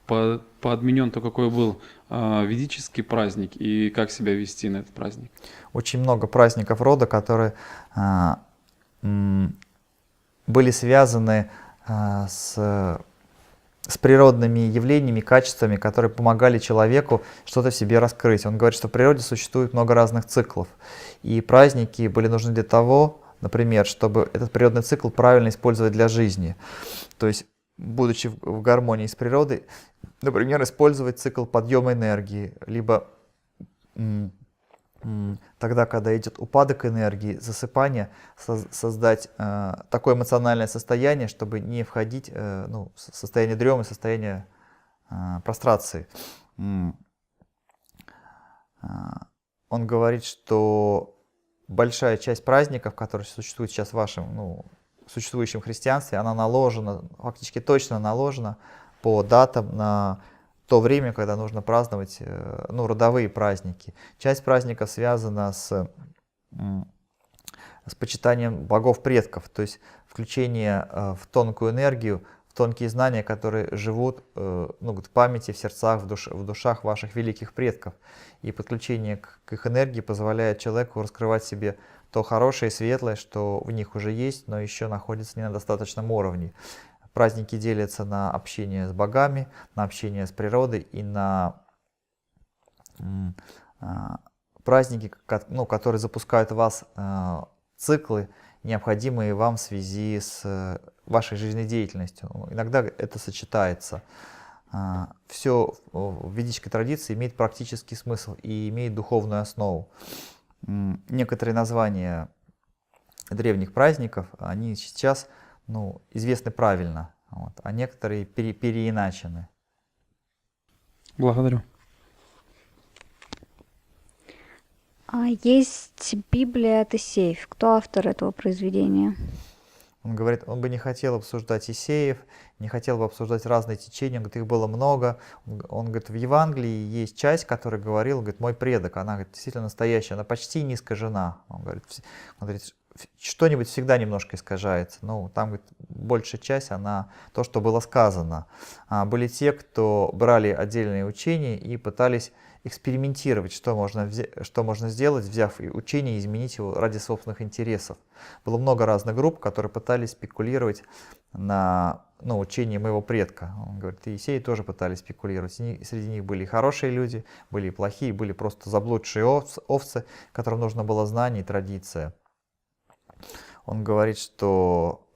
подменен, то какой был ведический праздник и как себя вести на этот праздник? Очень много праздников рода, которые были связаны с природными явлениями, качествами, которые помогали человеку что-то в себе раскрыть. Он говорит, что в природе существует много разных циклов. И праздники были нужны для того, например, чтобы этот природный цикл правильно использовать для жизни. То есть будучи в гармонии с природой, например, использовать цикл подъема энергии, либо тогда, когда идет упадок энергии, засыпание, создать такое эмоциональное состояние, чтобы не входить в состояние дремы, состояние прострации. Он говорит, что большая часть праздников, которые существуют сейчас в вашем существующем христианстве, она наложена, фактически точно наложена по датам на то время, когда нужно праздновать родовые праздники. Часть праздников связана с почитанием богов предков, то есть включение в тонкую энергию, в тонкие знания, которые живут в памяти, в сердцах, в душах ваших великих предков. И подключение к их энергии позволяет человеку раскрывать в себе то хорошее и светлое, что в них уже есть, но еще находится не на достаточном уровне. Праздники делятся на общение с богами, на общение с природой и на праздники, которые запускают в вас циклы, необходимые вам в связи с вашей жизнедеятельностью. Иногда это сочетается. Все в ведической традиции имеет практический смысл и имеет духовную основу. Некоторые названия древних праздников, они сейчас известны правильно, а некоторые переиначены. Благодарю. Есть Библия Тесеев. Кто автор этого произведения? Он говорит, он бы не хотел обсуждать Исеев, не хотел бы обсуждать разные течения, он говорит, их было много. Он говорит, в Евангелии есть часть, которая говорил, говорит, мой предок, она говорит, действительно настоящая, она почти не искажена. Он говорит, что-нибудь всегда немножко искажается, там говорит, большая часть, она то, что было сказано. Были те, кто брали отдельные учения и пытались экспериментировать, что можно сделать, взяв учение и изменить его ради собственных интересов. Было много разных групп, которые пытались спекулировать на учении моего предка. Он говорит, и Исеи тоже пытались спекулировать. Среди них были и хорошие люди, были и плохие, были просто заблудшие овцы, которым нужно было знание и традиция. Он говорит, что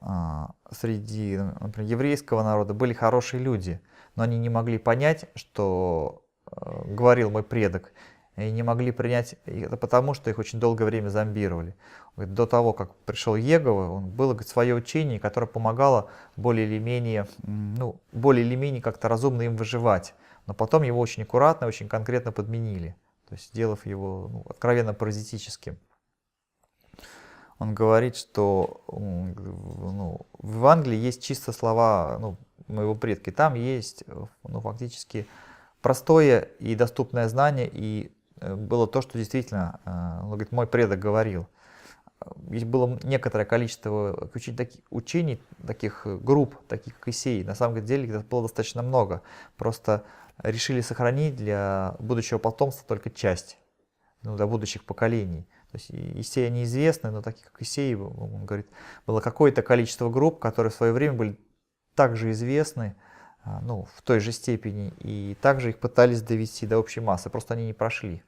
среди, например, еврейского народа были хорошие люди, но они не могли понять, что говорил мой предок, и не могли принять это потому, что их очень долгое время зомбировали. Говорит, до того, как пришел Иегова, было свое учение, которое помогало более или менее как-то разумно им выживать. Но потом его очень аккуратно, очень конкретно подменили, то есть сделав его откровенно паразитическим. Он говорит, что в Евангелии есть чисто слова моего предка. Там есть фактически простое и доступное знание, и было то, что действительно, он говорит, мой предок говорил. Есть было некоторое количество учений, таких групп, таких как Исеи. На самом деле их было достаточно много. Просто решили сохранить для будущего потомства только часть, для будущих поколений. То есть Исеи неизвестны, но таких как Исеи, он говорит, было какое-то количество групп, которые в свое время были также известны, в той же степени, и также их пытались довести до общей массы, просто они не прошли.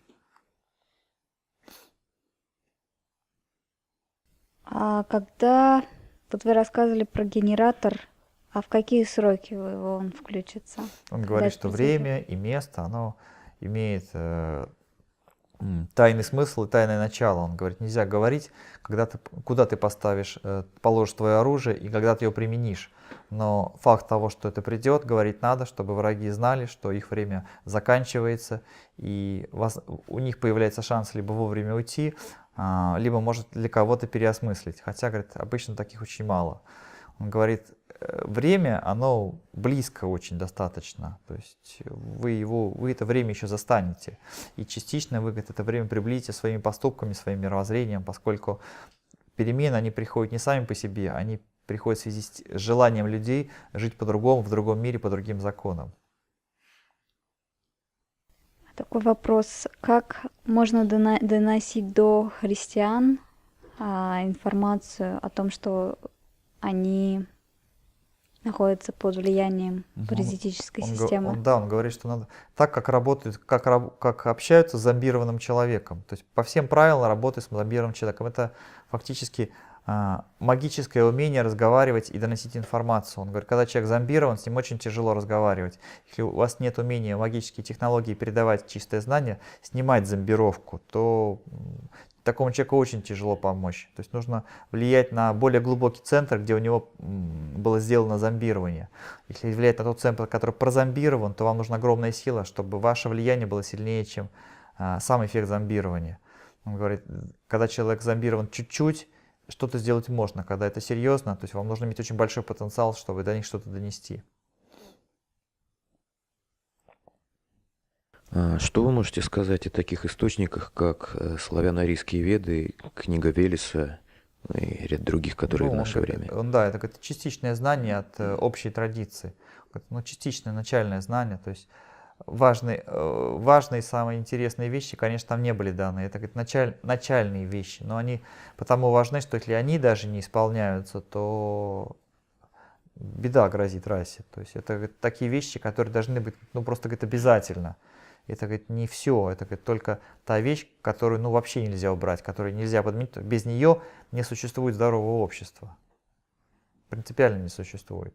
А когда вы рассказывали про генератор, а в какие сроки он включится? Он говорит, что время и место, оно имеет тайный смысл и тайное начало. Он говорит, нельзя говорить, куда ты положишь твое оружие и когда ты его применишь. Но факт того, что это придет, говорить надо, чтобы враги знали, что их время заканчивается, и у них появляется шанс либо вовремя уйти, либо может для кого-то переосмыслить. Хотя, говорит, обычно таких очень мало. Он говорит, время, оно близко очень достаточно, то есть вы это время еще застанете, и частично вы это время приблизите своими поступками, своим мировоззрением, поскольку перемены, они приходят не сами по себе, они приходят в связи с желанием людей жить по-другому, в другом мире, по другим законам. Такой вопрос, как можно доносить до христиан информацию о том, что они находятся под влиянием паразитической системы? Он говорит, что надо так, как работают, как общаются с зомбированным человеком. То есть по всем правилам работы с зомбированным человеком. Это фактически магическое умение разговаривать и доносить информацию. Он говорит, когда человек зомбирован, с ним очень тяжело разговаривать. Если у вас нет умения магические технологии передавать чистое знание, снимать зомбировку, то такому человеку очень тяжело помочь. То есть нужно влиять на более глубокий центр, где у него было сделано зомбирование. Если влиять на тот центр, который прозомбирован, то вам нужна огромная сила, чтобы ваше влияние было сильнее, чем сам эффект зомбирования. Он говорит, когда человек зомбирован чуть-чуть, что-то сделать можно. Когда это серьезно, то есть вам нужно иметь очень большой потенциал, чтобы до них что-то донести. Что вы можете сказать о таких источниках, как славяно-арийские веды, книга Велеса и ряд других, которые в наше время? Да, это частичное знание от общей традиции. Частичное начальное знание. То есть важные самые интересные вещи, конечно, там не были даны. Это начальные вещи. Но они потому важны, что если они даже не исполняются, то беда грозит расе. То есть это такие вещи, которые должны быть просто обязательно. Это не все, это только та вещь, которую вообще нельзя убрать, которую нельзя подменить. Без нее не существует здорового общества. Принципиально не существует.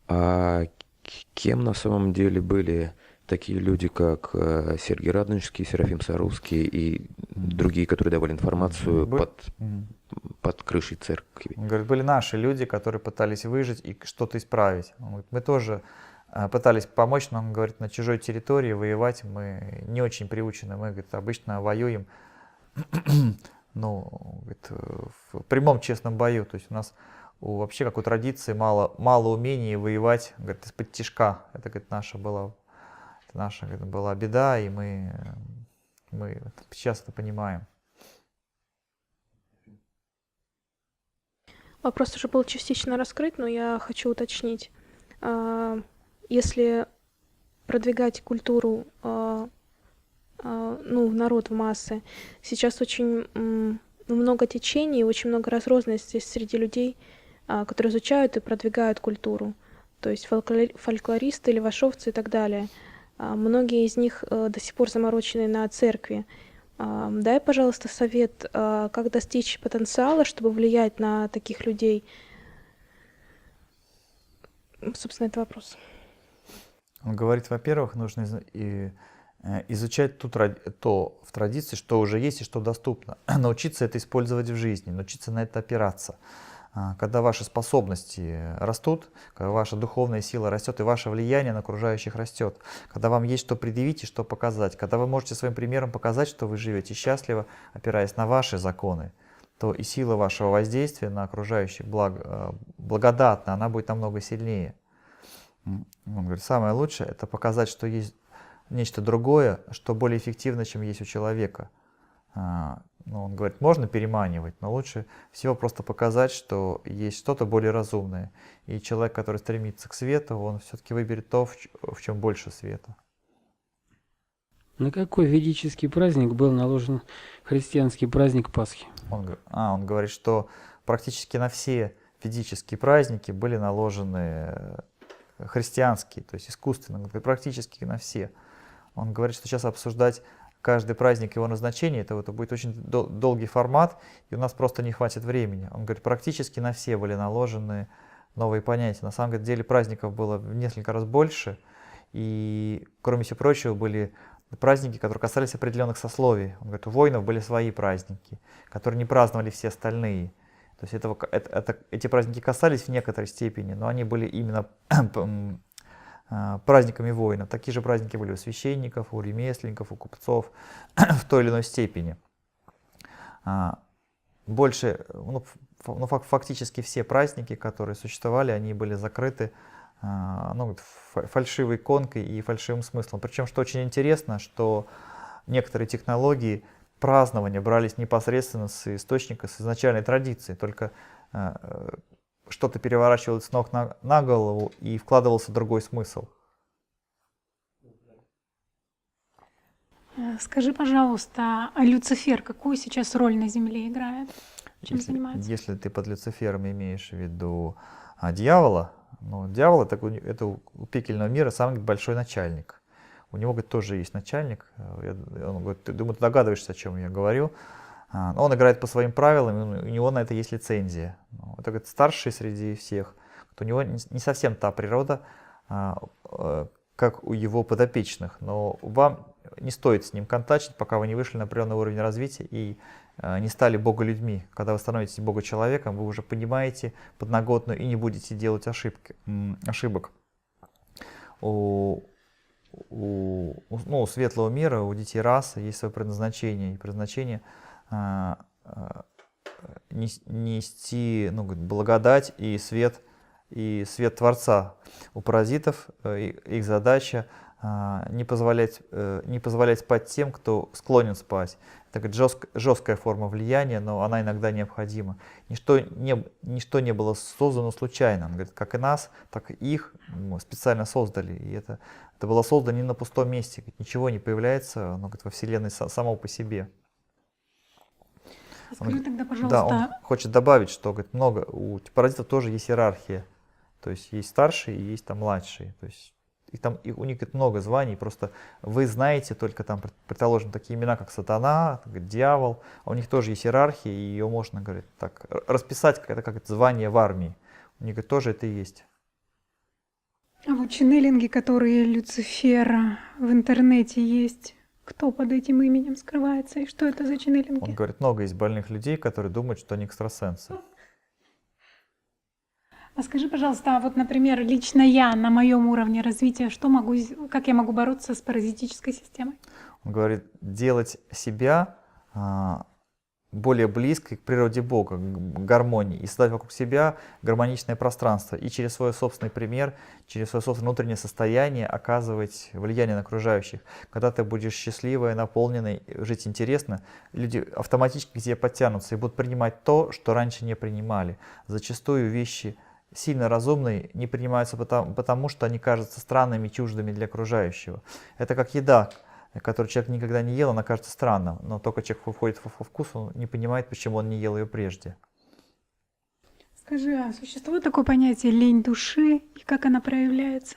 А кем на самом деле были такие люди, как Сергий Радонежский, Серафим Саровский и другие, которые давали информацию под крышей церкви? Он говорит, были наши люди, которые пытались выжить и что-то исправить. Он говорит, мы тоже пытались помочь, но он говорит, на чужой территории воевать мы не очень приучены. Мы, говорит, обычно воюем говорит, в прямом честном бою. То есть у нас вообще, как у традиции, мало умений воевать, говорит, из-под тишка. Это, говорит, наша была беда, и мы сейчас это понимаем. Вопрос уже был частично раскрыт, но я хочу уточнить. Если продвигать культуру в народ, в массы, сейчас очень много течений, очень много разрозненности среди людей, которые изучают и продвигают культуру. То есть фольклористы, левашовцы и так далее. Многие из них до сих пор заморочены на церкви. Дай, пожалуйста, совет, как достичь потенциала, чтобы влиять на таких людей. Собственно, это вопрос. Он говорит, во-первых, нужно изучать то в традиции, что уже есть и что доступно. Научиться это использовать в жизни, научиться на это опираться. Когда ваши способности растут, когда ваша духовная сила растет и ваше влияние на окружающих растет, когда вам есть что предъявить и что показать, когда вы можете своим примером показать, что вы живете счастливо, опираясь на ваши законы, то и сила вашего воздействия на окружающих благодатна, она будет намного сильнее. Он говорит, самое лучшее — это показать, что есть нечто другое, что более эффективно, чем есть у человека. Он говорит, можно переманивать, но лучше всего просто показать, что есть что-то более разумное. И человек, который стремится к свету, он все-таки выберет то, в чем больше света. На какой ведический праздник был наложен христианский праздник Пасхи? Он говорит, что практически на все ведические праздники были наложены христианские, то есть искусственно, практически на все. Он говорит, что сейчас обсуждать каждый праздник, его назначение, это будет очень долгий формат, и у нас просто не хватит времени. Он говорит, практически на все были наложены новые понятия. На самом деле праздников было в несколько раз больше, и, кроме всего прочего, были праздники, которые касались определенных сословий. Он говорит, у воинов были свои праздники, которые не праздновали все остальные. То есть эти праздники касались в некоторой степени, но они были именно праздниками воинов. Такие же праздники были у священников, у ремесленников, у купцов в той или иной степени. Больше, фактически все праздники, которые существовали, они были закрыты фальшивой иконкой и фальшивым смыслом. Причем, что очень интересно, что некоторые технологии празднования брались непосредственно с источника, с изначальной традиции, только что-то переворачивалось с ног на голову и вкладывался другой смысл. Скажи, пожалуйста, а Люцифер какую сейчас роль на Земле играет? Чем занимается? Если ты под Люцифером имеешь в виду дьявола, дьявол это у пекельного мира самый большой начальник. У него, говорит, тоже есть начальник. Он говорит, думаю, ты догадываешься, о чем я говорю. Он играет по своим правилам, и у него на это есть лицензия. Это, говорит, старший среди всех. У него не совсем та природа, как у его подопечных, но вам не стоит с ним контактить, пока вы не вышли на определенный уровень развития и не стали боголюдьми. Когда вы становитесь богочеловеком, вы уже понимаете подноготную и не будете делать ошибок. У светлого мира, у детей расы есть свое предназначение. И предназначение нести благодать и свет Творца. У паразитов их задача не позволять спать тем, кто склонен спать. Это жесткая форма влияния, но она иногда необходима. Ничто не было создано случайно. Он говорит, как и нас, так и их специально создали. И это было создано не на пустом месте. Говорит, ничего не появляется во Вселенной само по себе. Скажи тогда, пожалуйста... Да, он хочет добавить, что говорит, у паразитов тоже есть иерархия. То есть есть старшие и есть там младшие. То есть у них много званий, просто вы знаете только там, предположим, такие имена, как сатана, дьявол, а у них тоже есть иерархия, и ее можно, говорит, так расписать, как звание в армии. У них, говорит, тоже это и есть. А вот ченнелинги, которые Люцифера в интернете есть, кто под этим именем скрывается и что это за ченнелинги? Он говорит, много есть больных людей, которые думают, что они экстрасенсы. А скажи, пожалуйста, вот, например, лично я на моем уровне развития, как я могу бороться с паразитической системой? Он говорит, делать себя более близкой к природе Бога, к гармонии, и создать вокруг себя гармоничное пространство, и через свой собственный пример, через свое собственное внутреннее состояние оказывать влияние на окружающих. Когда ты будешь счастливой, наполненной, жить интересно, люди автоматически к тебе подтянутся и будут принимать то, что раньше не принимали. Зачастую вещи сильно разумные не принимаются потому, что они кажутся странными, чуждыми для окружающего. Это как еда, которую человек никогда не ел, она кажется странным, но только человек входит во вкус, он не понимает, почему он не ел ее прежде. Скажи, а существует такое понятие лень души и как она проявляется?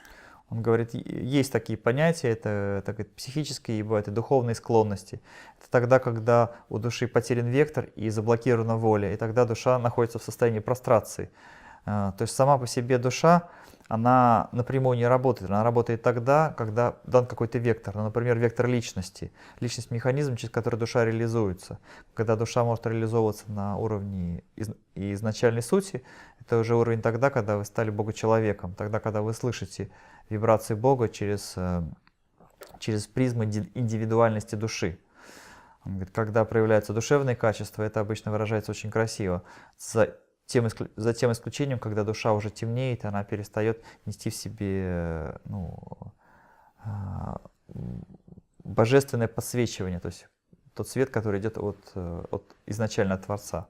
Он говорит, есть такие понятия, это психические, бывают и духовные склонности. Это тогда, когда у души потерян вектор и заблокирована воля, и тогда душа находится в состоянии прострации. То есть сама по себе душа, она напрямую не работает. Она работает тогда, когда дан какой-то вектор. Например, вектор личности. Личность — механизм, через который душа реализуется. Когда душа может реализовываться на уровне изначальной сути, это уже уровень тогда, когда вы стали Богочеловеком. Тогда, когда вы слышите вибрации Бога через призму индивидуальности души. Он говорит, когда проявляются душевные качества, это обычно выражается очень красиво. За тем исключением, когда душа уже темнеет, она перестает нести в себе божественное подсвечивание, то есть тот свет, который идет изначально от Творца.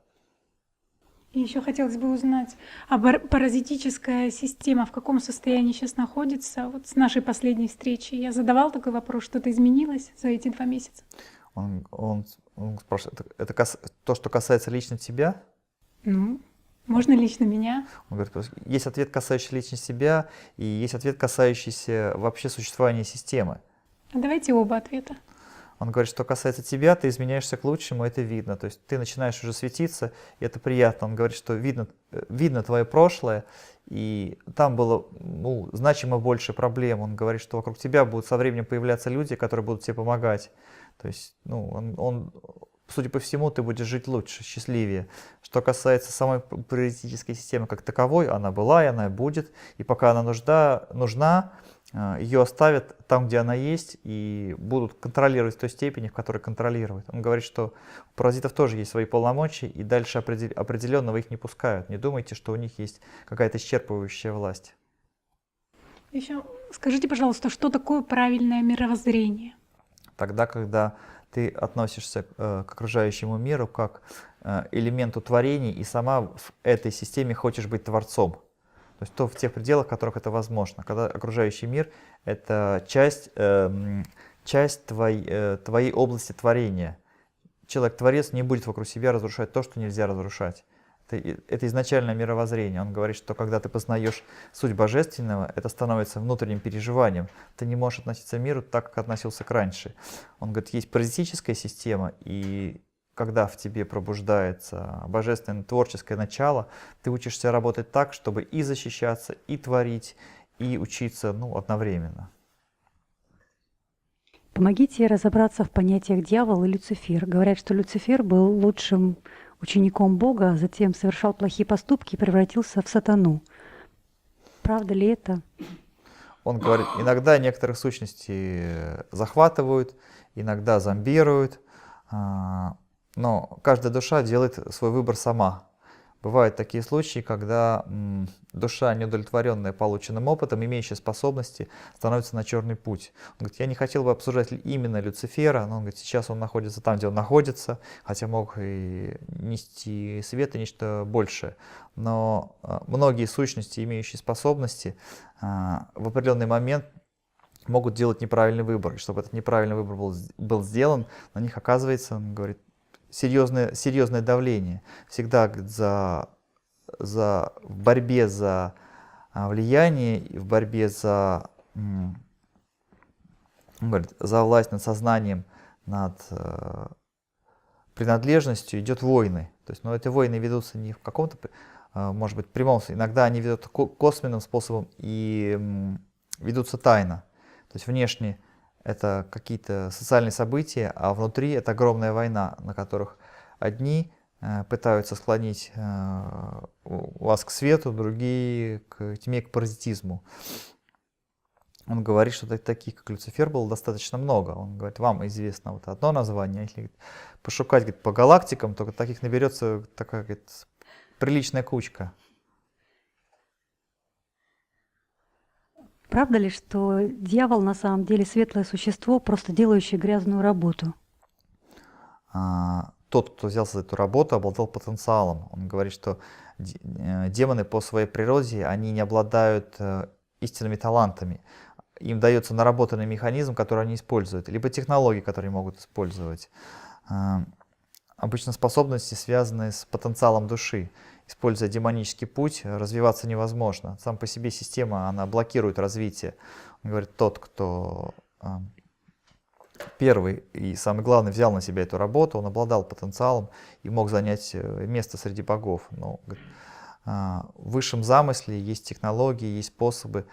И еще хотелось бы узнать, а паразитическая система в каком состоянии сейчас находится? Вот с нашей последней встречи я задавал такой вопрос, что-то изменилось за эти 2 месяца? Он спрашивает, это то, что касается лично тебя? Можно лично меня? Он говорит, есть ответ, касающийся лично себя, и есть ответ, касающийся вообще существования системы. А давайте оба ответа. Он говорит, что касается тебя, ты изменяешься к лучшему, это видно. То есть ты начинаешь уже светиться, и это приятно. Он говорит, что видно твое прошлое, и там было значимо больше проблем. Он говорит, что вокруг тебя будут со временем появляться люди, которые будут тебе помогать. То есть, судя по всему, ты будешь жить лучше, счастливее. Что касается самой паразитической системы как таковой, она была и она будет. И пока она нужна, ее оставят там, где она есть, и будут контролировать в той степени, в которой контролируют. Он говорит, что у паразитов тоже есть свои полномочия, и дальше определенного их не пускают. Не думайте, что у них есть какая-то исчерпывающая власть. Еще скажите, пожалуйста, что такое правильное мировоззрение? Тогда, когда ты относишься к окружающему миру как элементу творений, и сама в этой системе хочешь быть творцом. То есть в тех пределах, в которых это возможно. Когда окружающий мир — это часть твоей области творения. Человек-творец не будет вокруг себя разрушать то, что нельзя разрушать. Это изначальное мировоззрение. Он говорит, что когда ты познаешь суть божественного, это становится внутренним переживанием. Ты не можешь относиться к миру так, как относился к раньше. Он говорит, есть паразитическая система, и когда в тебе пробуждается божественное творческое начало, ты учишься работать так, чтобы и защищаться, и творить, и учиться одновременно. Помогите разобраться в понятиях дьявол и Люцифер. Говорят, что Люцифер был лучшим учеником Бога, а затем совершал плохие поступки и превратился в сатану. Правда ли это? Он говорит, иногда некоторых сущностей захватывают, иногда зомбируют, но каждая душа делает свой выбор сама. Бывают такие случаи, когда душа, неудовлетворенная полученным опытом, имеющая способности, становится на черный путь. Он говорит, я не хотел бы обсуждать именно Люцифера, но он говорит, сейчас он находится там, где он находится, хотя мог и нести свет и нечто большее. Но многие сущности, имеющие способности, в определенный момент могут делать неправильный выбор. И чтобы этот неправильный выбор был сделан, на них оказывается, он говорит, серьезное давление. Всегда в борьбе за влияние, в борьбе за власть над сознанием, над принадлежностью идет войны. То есть, эти войны ведутся не в каком-то, может быть, прямом, иногда они ведут косвенным способом и ведутся тайно. То есть внешне это какие-то социальные события, а внутри это огромная война, на которых одни пытаются склонить вас к свету, другие к тьме, к паразитизму. Он говорит, что таких, как Люцифер, было достаточно много. Он говорит, вам известно вот одно название, если пошукать по галактикам, то таких наберется такая приличная кучка. Правда ли, что дьявол на самом деле светлое существо, просто делающее грязную работу? Тот, кто взялся за эту работу, обладал потенциалом. Он говорит, что демоны по своей природе, они не обладают истинными талантами. Им дается наработанный механизм, который они используют, либо технологии, которые могут использовать. Обычно способности, связанные с потенциалом души. Используя демонический путь, развиваться невозможно. Сам по себе система, она блокирует развитие. Он говорит, тот, кто первый и самый главный взял на себя эту работу, он обладал потенциалом и мог занять место среди богов. Но в высшем замысле есть технологии, есть способы,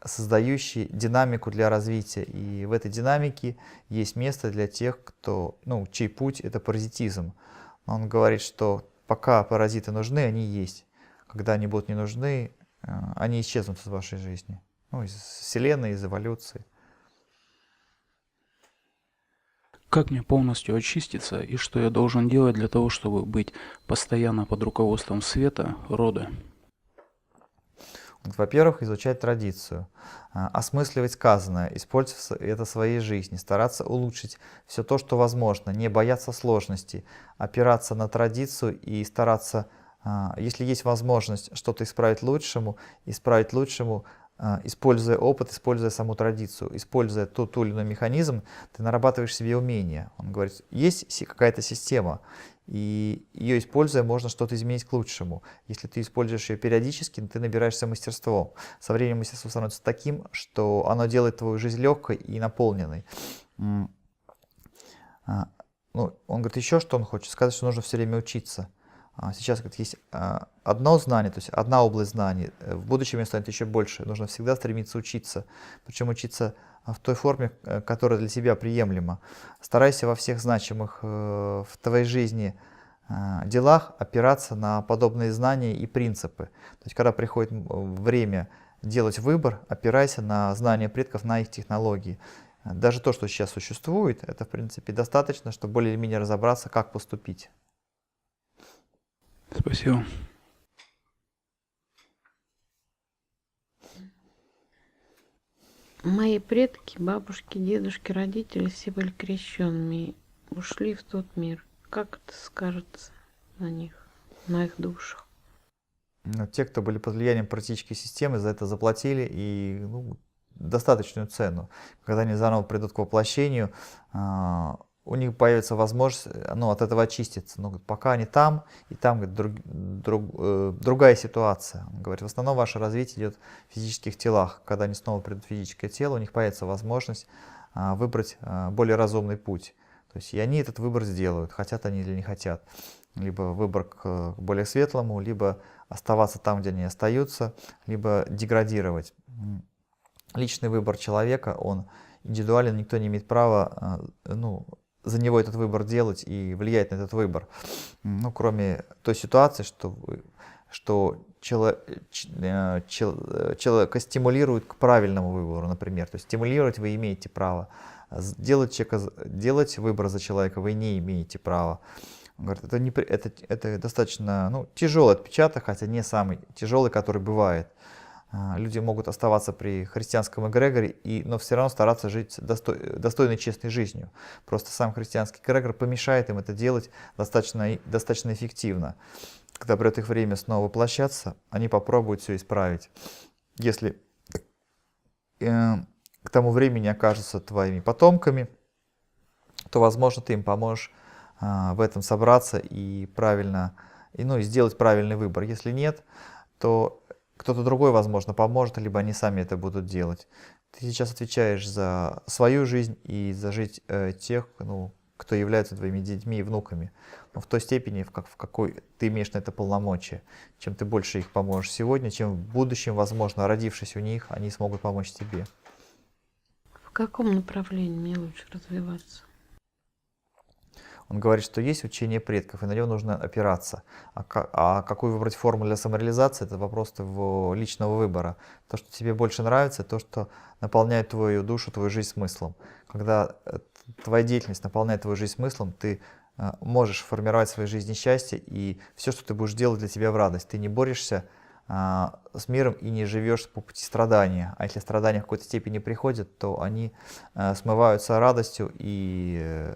создающие динамику для развития. И в этой динамике есть место для тех, чей путь — это паразитизм. Он говорит, что пока паразиты нужны, они есть. Когда они будут не нужны, они исчезнут из вашей жизни. Из Вселенной, из эволюции. Как мне полностью очиститься и что я должен делать для того, чтобы быть постоянно под руководством света, рода? Во-первых, изучать традицию, осмысливать сказанное, использовать это в своей жизни, стараться улучшить все то, что возможно, не бояться сложностей, опираться на традицию и стараться, если есть возможность что-то исправить лучшему, используя опыт, используя саму традицию, используя тот или иной механизм, ты нарабатываешь себе умения. Он говорит, есть какая-то система, и ее используя, можно что-то изменить к лучшему. Если ты используешь ее периодически, ты набираешься мастерством. Со временем мастерство становится таким, что оно делает твою жизнь легкой и наполненной. Он говорит, еще что он хочет сказать, что нужно все время учиться. Сейчас есть одно знание, то есть одна область знаний, в будущем станет еще больше. Нужно всегда стремиться учиться, причем учиться в той форме, которая для тебя приемлема. Старайся во всех значимых в твоей жизни делах опираться на подобные знания и принципы. То есть когда приходит время делать выбор, опирайся на знания предков, на их технологии. Даже то, что сейчас существует, это в принципе достаточно, чтобы более или менее разобраться, как поступить. Спасибо. Мои предки, бабушки, дедушки, родители все были крещенными, ушли в тот мир. Как это скажется на них, на их душах? Те, кто были под влиянием политической системы, за это заплатили и достаточную цену. Когда они заново придут к воплощению, у них появится возможность от этого очиститься. Но пока они там, и там другая ситуация. Он говорит, в основном ваше развитие идет в физических телах. Когда они снова придут в физическое тело, у них появится возможность выбрать более разумный путь. То есть и они этот выбор сделают, хотят они или не хотят. Либо выбор к более светлому, либо оставаться там, где они остаются, либо деградировать. Личный выбор человека, он индивидуален, никто не имеет права за него этот выбор делать и влиять на этот выбор. Ну, кроме той ситуации, что человека стимулирует к правильному выбору, например. То есть стимулировать вы имеете право. Делать выбор за человека вы не имеете права. Он говорит, это достаточно тяжелый отпечаток, хотя не самый тяжелый, который бывает. Люди могут оставаться при христианском эгрегоре, но все равно стараться жить достойной, честной жизнью. Просто сам христианский эгрегор помешает им это делать достаточно эффективно. Когда придет их время снова воплощаться, они попробуют все исправить. Если к тому времени окажутся твоими потомками, то, возможно, ты им поможешь в этом собраться и правильно, и сделать правильный выбор. Если нет, то кто-то другой, возможно, поможет, либо они сами это будут делать. Ты сейчас отвечаешь за свою жизнь и за жизнь тех, кто является твоими детьми и внуками. Но в той степени, в какой ты имеешь на это полномочия. Чем ты больше их поможешь сегодня, чем в будущем, возможно, родившись у них, они смогут помочь тебе. В каком направлении мне лучше развиваться? Он говорит, что есть учение предков, и на него нужно опираться. А какую выбрать форму для самореализации, это вопрос твоего личного выбора. То, что тебе больше нравится, то, что наполняет твою душу, твою жизнь смыслом. Когда твоя деятельность наполняет твою жизнь смыслом, ты можешь формировать в своей жизни счастье, и все, что ты будешь делать, для тебя в радость. Ты не борешься с миром и не живешь по пути страдания. А если страдания в какой-то степени приходят, то они смываются радостью и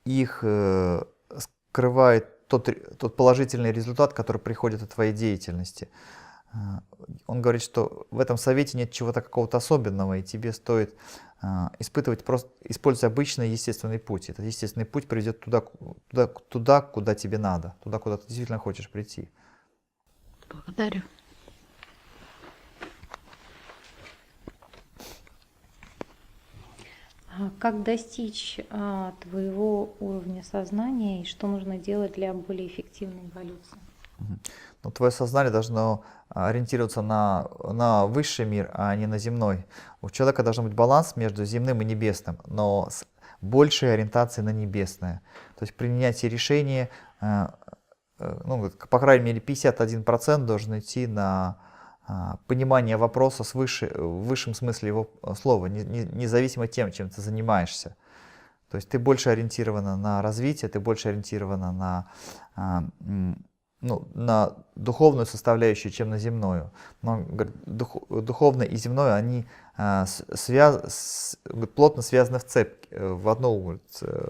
их скрывает тот положительный результат, который приходит от твоей деятельности. Он говорит, что в этом совете нет чего-то какого-то особенного, и тебе стоит использовать обычный естественный путь. Этот естественный путь приведет туда, куда тебе надо, туда, куда ты действительно хочешь прийти. Благодарю. Как достичь твоего уровня сознания и что нужно делать для более эффективной эволюции? Твое сознание должно ориентироваться на высший мир, а не на земной. У человека должен быть баланс между земным и небесным, но с большей ориентацией на небесное. То есть при принятии решения, по крайней мере, 51% должен идти на понимание вопроса в высшем смысле его слова, независимо от тем, чем ты занимаешься. То есть ты больше ориентирована на развитие, ты больше ориентирована на духовную составляющую, чем на земную. Но духовное и земное, они плотно связаны в одну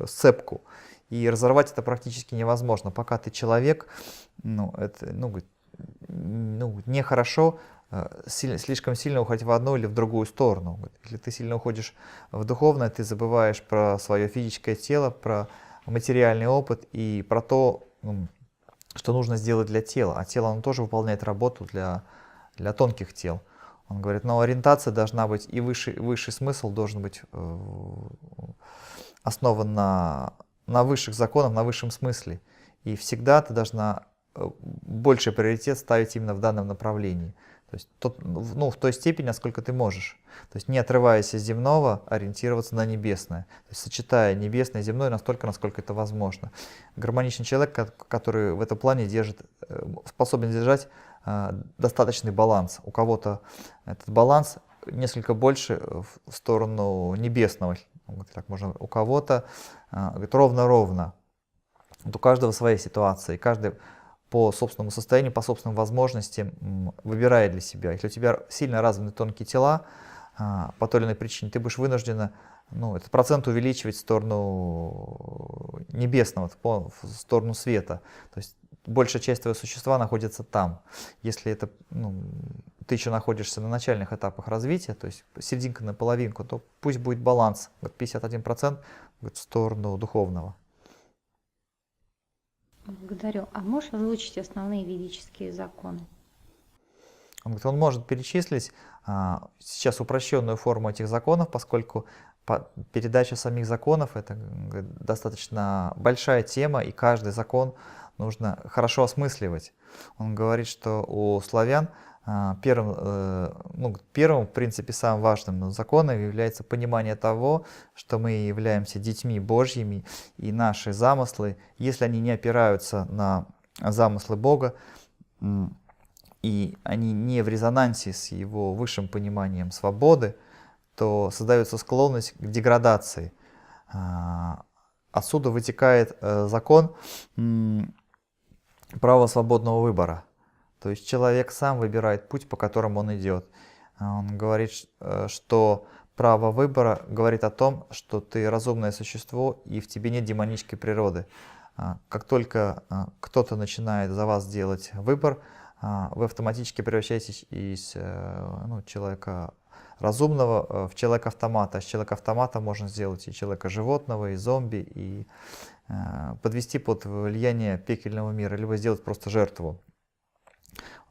сцепку. И разорвать это практически невозможно. Пока ты человек, нехорошо слишком сильно уходить в одну или в другую сторону. Если ты сильно уходишь в духовное, ты забываешь про свое физическое тело, про материальный опыт и про то, что нужно сделать для тела. А тело, оно тоже выполняет работу для тонких тел. Он говорит, но ориентация должна быть, и высший смысл должен быть основан на высших законах, на высшем смысле. И всегда ты должна больший приоритет ставить именно в данном направлении. То есть в той степени, насколько ты можешь. То есть не отрываясь от земного, ориентироваться на небесное. То есть сочетая небесное и земное настолько, насколько это возможно. Гармоничный человек, который в этом плане способен держать достаточный баланс. У кого-то этот баланс несколько больше в сторону небесного. Так можно, у кого-то ровно-ровно. Вот у каждого своя ситуация. И каждый по собственному состоянию, по собственным возможностям выбирает для себя. Если у тебя сильно развиты тонкие тела, по той или иной причине, ты будешь вынуждена этот процент увеличивать в сторону небесного, в сторону света. То есть большая часть твоего существа находится там. Если ты еще находишься на начальных этапах развития, то есть серединка на половинку, то пусть будет баланс, 51% в сторону духовного. Благодарю. А можешь озвучить основные ведические законы? Он может перечислить, сейчас упрощенную форму этих законов, поскольку передача самих законов — это достаточно большая тема, и каждый закон нужно хорошо осмысливать. Он говорит, что у славян первым, в принципе, самым важным законом является понимание того, что мы являемся детьми Божьими, и наши замыслы, если они не опираются на замыслы Бога, и они не в резонансе с его высшим пониманием свободы, то создается склонность к деградации. Отсюда вытекает закон права свободного выбора. То есть человек сам выбирает путь, по которому он идет. Он говорит, что право выбора говорит о том, что ты разумное существо и в тебе нет демонической природы. Как только кто-то начинает за вас делать выбор, вы автоматически превращаетесь из человека разумного в человека-автомата. А с человека-автомата можно сделать и человека-животного, и зомби, и подвести под влияние пекельного мира, либо сделать просто жертву.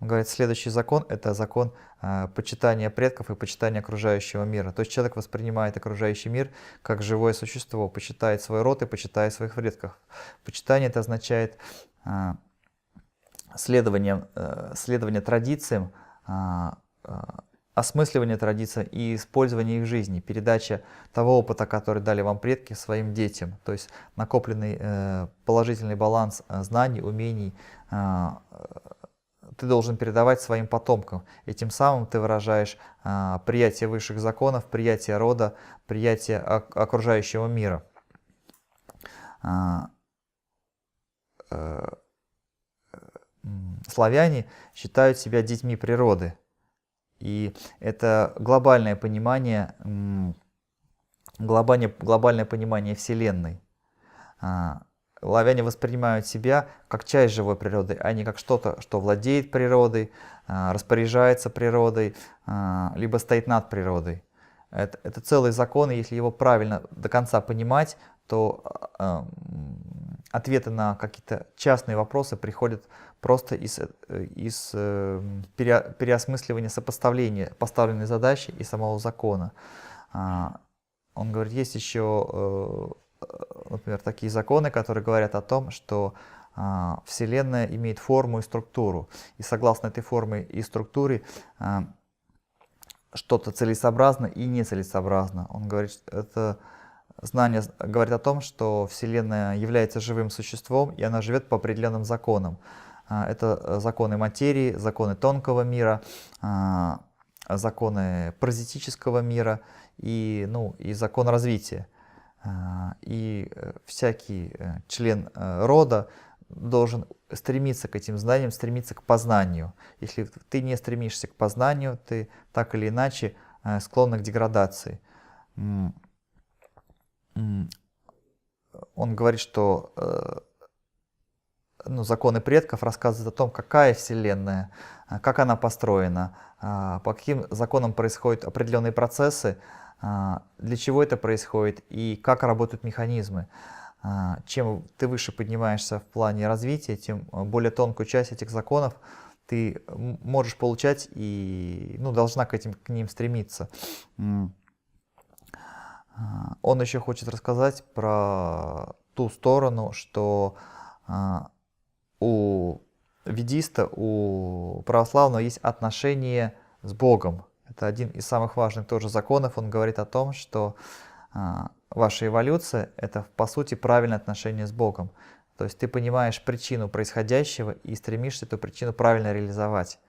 Он говорит, следующий закон — это закон почитания предков и почитания окружающего мира. То есть человек воспринимает окружающий мир как живое существо, почитает свой род и почитает своих предков. Почитание — это означает следование традициям, осмысливание традиций и использование их в жизни, передача того опыта, который дали вам предки, своим детям. То есть накопленный положительный баланс знаний, умений ты должен передавать своим потомкам. И тем самым ты выражаешь приятие высших законов, приятие рода, приятие окружающего мира. Славяне считают себя детьми природы. И это глобальное понимание Вселенной. Славяне воспринимают себя как часть живой природы, а не как что-то, что владеет природой, распоряжается природой, либо стоит над природой. Это целый закон, и если его правильно до конца понимать, то ответы на какие-то частные вопросы приходят просто из переосмысливания, сопоставления поставленной задачи и самого закона. Он говорит, есть еще, например, такие законы, которые говорят о том, что Вселенная имеет форму и структуру. И согласно этой форме и структуре что-то целесообразно и нецелесообразно. Он говорит, это знание говорит о том, что Вселенная является живым существом, и она живет по определенным законам. Это законы материи, законы тонкого мира, законы паразитического мира и закон развития. И всякий член рода должен стремиться к этим знаниям, стремиться к познанию. Если ты не стремишься к познанию, ты так или иначе склонен к деградации. Он говорит, что законы предков рассказывают о том, какая Вселенная, как она построена, по каким законам происходят определенные процессы, для чего это происходит и как работают механизмы. Чем ты выше поднимаешься в плане развития, тем более тонкую часть этих законов ты можешь получать и должна к ним стремиться. Он еще хочет рассказать про ту сторону, что у ведиста, у православного есть отношение с Богом. Это один из самых важных тоже законов. Он говорит о том, что ваша эволюция — это, по сути, правильное отношение с Богом. То есть ты понимаешь причину происходящего и стремишься эту причину правильно реализовать.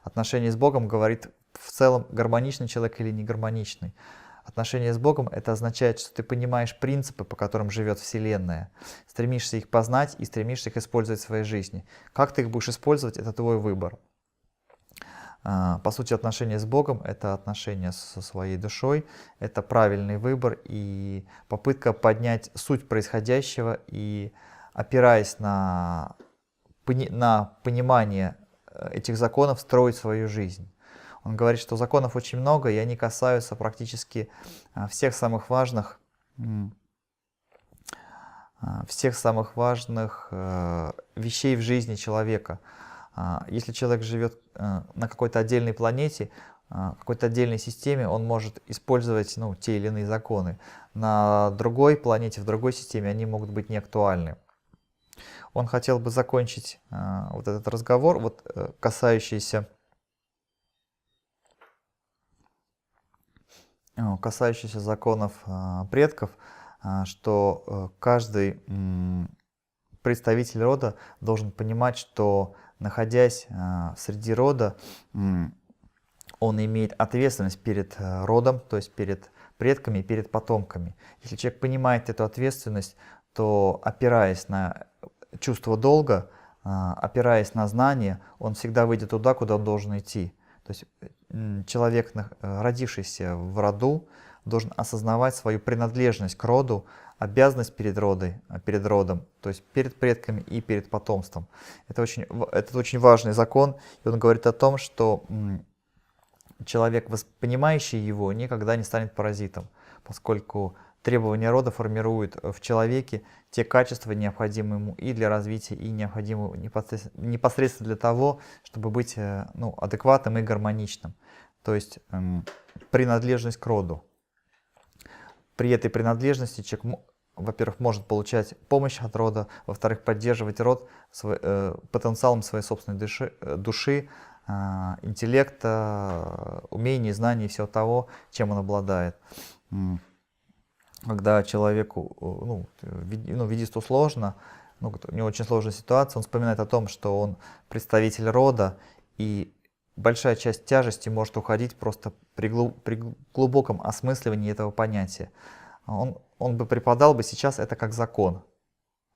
Отношение с Богом говорит в целом, гармоничный человек или не гармоничный. Отношение с Богом — это означает, что ты понимаешь принципы, по которым живет Вселенная, стремишься их познать и стремишься их использовать в своей жизни. Как ты их будешь использовать — это твой выбор. По сути, отношение с Богом — это отношение со своей душой, это правильный выбор и попытка поднять суть происходящего и, опираясь на понимание этих законов, строить свою жизнь. Он говорит, что законов очень много, и они касаются практически всех самых важных вещей в жизни человека. Если человек живет на какой-то отдельной планете, какой-то отдельной системе он может использовать ну, те или иные законы. На другой планете, в другой системе они могут быть не актуальны. Он хотел бы закончить вот этот разговор, вот, касающийся законов предков, что каждый представитель рода должен понимать, что, находясь среди рода, он имеет ответственность перед родом, то есть перед предками и перед потомками. Если человек понимает эту ответственность, то, опираясь на чувство долга, опираясь на знания, он всегда выйдет туда, куда он должен идти. То есть человек, родившийся в роду, должен осознавать свою принадлежность к роду, обязанность перед родом, то есть перед предками и перед потомством. Это очень важный закон, и он говорит о том, что человек, понимающий его, никогда не станет паразитом, поскольку требования рода формируют в человеке те качества, необходимые ему и для развития, и необходимые непосредственно для того, чтобы быть ну, адекватным и гармоничным. То есть принадлежность к роду. При этой принадлежности человек, во-первых, может получать помощь от рода, во-вторых, поддерживать род потенциалом своей собственной души, интеллекта, умений, знаний и всего того, чем он обладает. Когда человеку, ведисту сложно, у него очень сложная ситуация, он вспоминает о том, что он представитель рода, и большая часть тяжести может уходить просто при глубоком осмысливании этого понятия. Он бы преподал бы сейчас это как закон,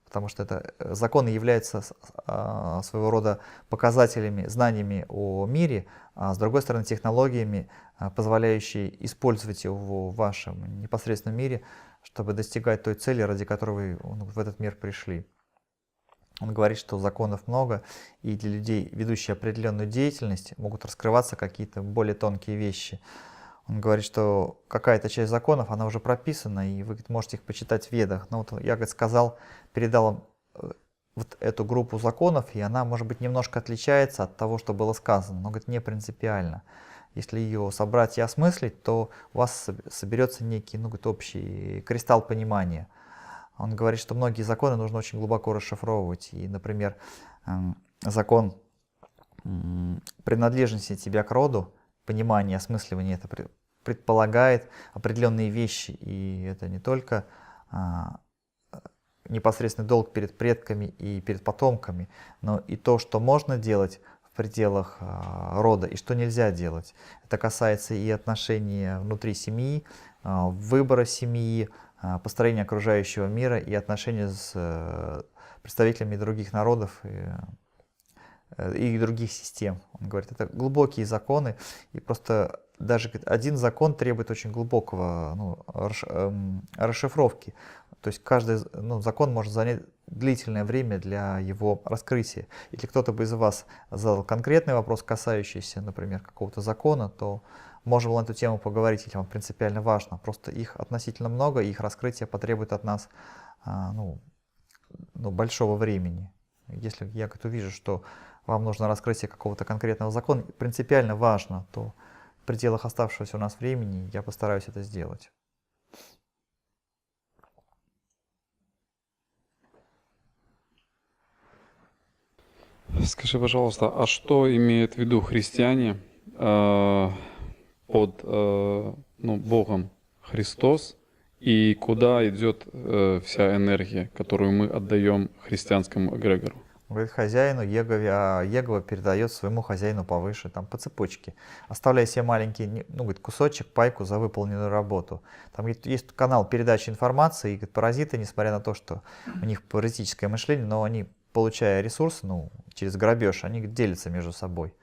потому что законы являются своего рода показателями, знаниями о мире, а с другой стороны технологиями, позволяющие использовать его в вашем непосредственном мире, чтобы достигать той цели, ради которой вы в этот мир пришли. Он говорит, что законов много, и для людей, ведущих определенную деятельность, могут раскрываться какие-то более тонкие вещи. Он говорит, что какая-то часть законов, она уже прописана, и вы можете их почитать в Ведах. Но вот я, сказал, передал вот эту группу законов, и она, может быть, немножко отличается от того, что было сказано, но, говорит, не принципиально. Если ее собрать и осмыслить, то у вас соберется некий, общий кристалл понимания. Он говорит, что многие законы нужно очень глубоко расшифровывать. И, например, закон принадлежности тебя к роду, понимание, осмысливание, это предполагает определенные вещи. И это не только непосредственный долг перед предками и перед потомками, но и то, что можно делать в пределах рода и что нельзя делать. Это касается и отношений внутри семьи, выбора семьи, построения окружающего мира и отношения с представителями других народов и других систем. Он говорит, это глубокие законы, и просто даже один закон требует очень глубокого расшифровки. То есть каждый закон может занять длительное время для его раскрытия. Если кто-то бы из вас задал конкретный вопрос, касающийся, например, какого-то закона, то можем на эту тему поговорить, если вам принципиально важно. Просто их относительно много, и их раскрытие потребует от нас большого времени. Если я увижу, что вам нужно раскрытие какого-то конкретного закона, принципиально важно, то в пределах оставшегося у нас времени я постараюсь это сделать. Скажи, пожалуйста, а что имеют в виду христиане под Богом Христос и куда идет вся энергия, которую мы отдаем христианскому эгрегору? Говорит хозяину Егове, а Егова передает своему хозяину повыше, там по цепочке, оставляя себе маленький кусочек, пайку за выполненную работу. Там есть канал передачи информации, и паразиты, несмотря на то, что у них паразитическое мышление, но они, получая ресурсы, через грабеж, они делятся между собой.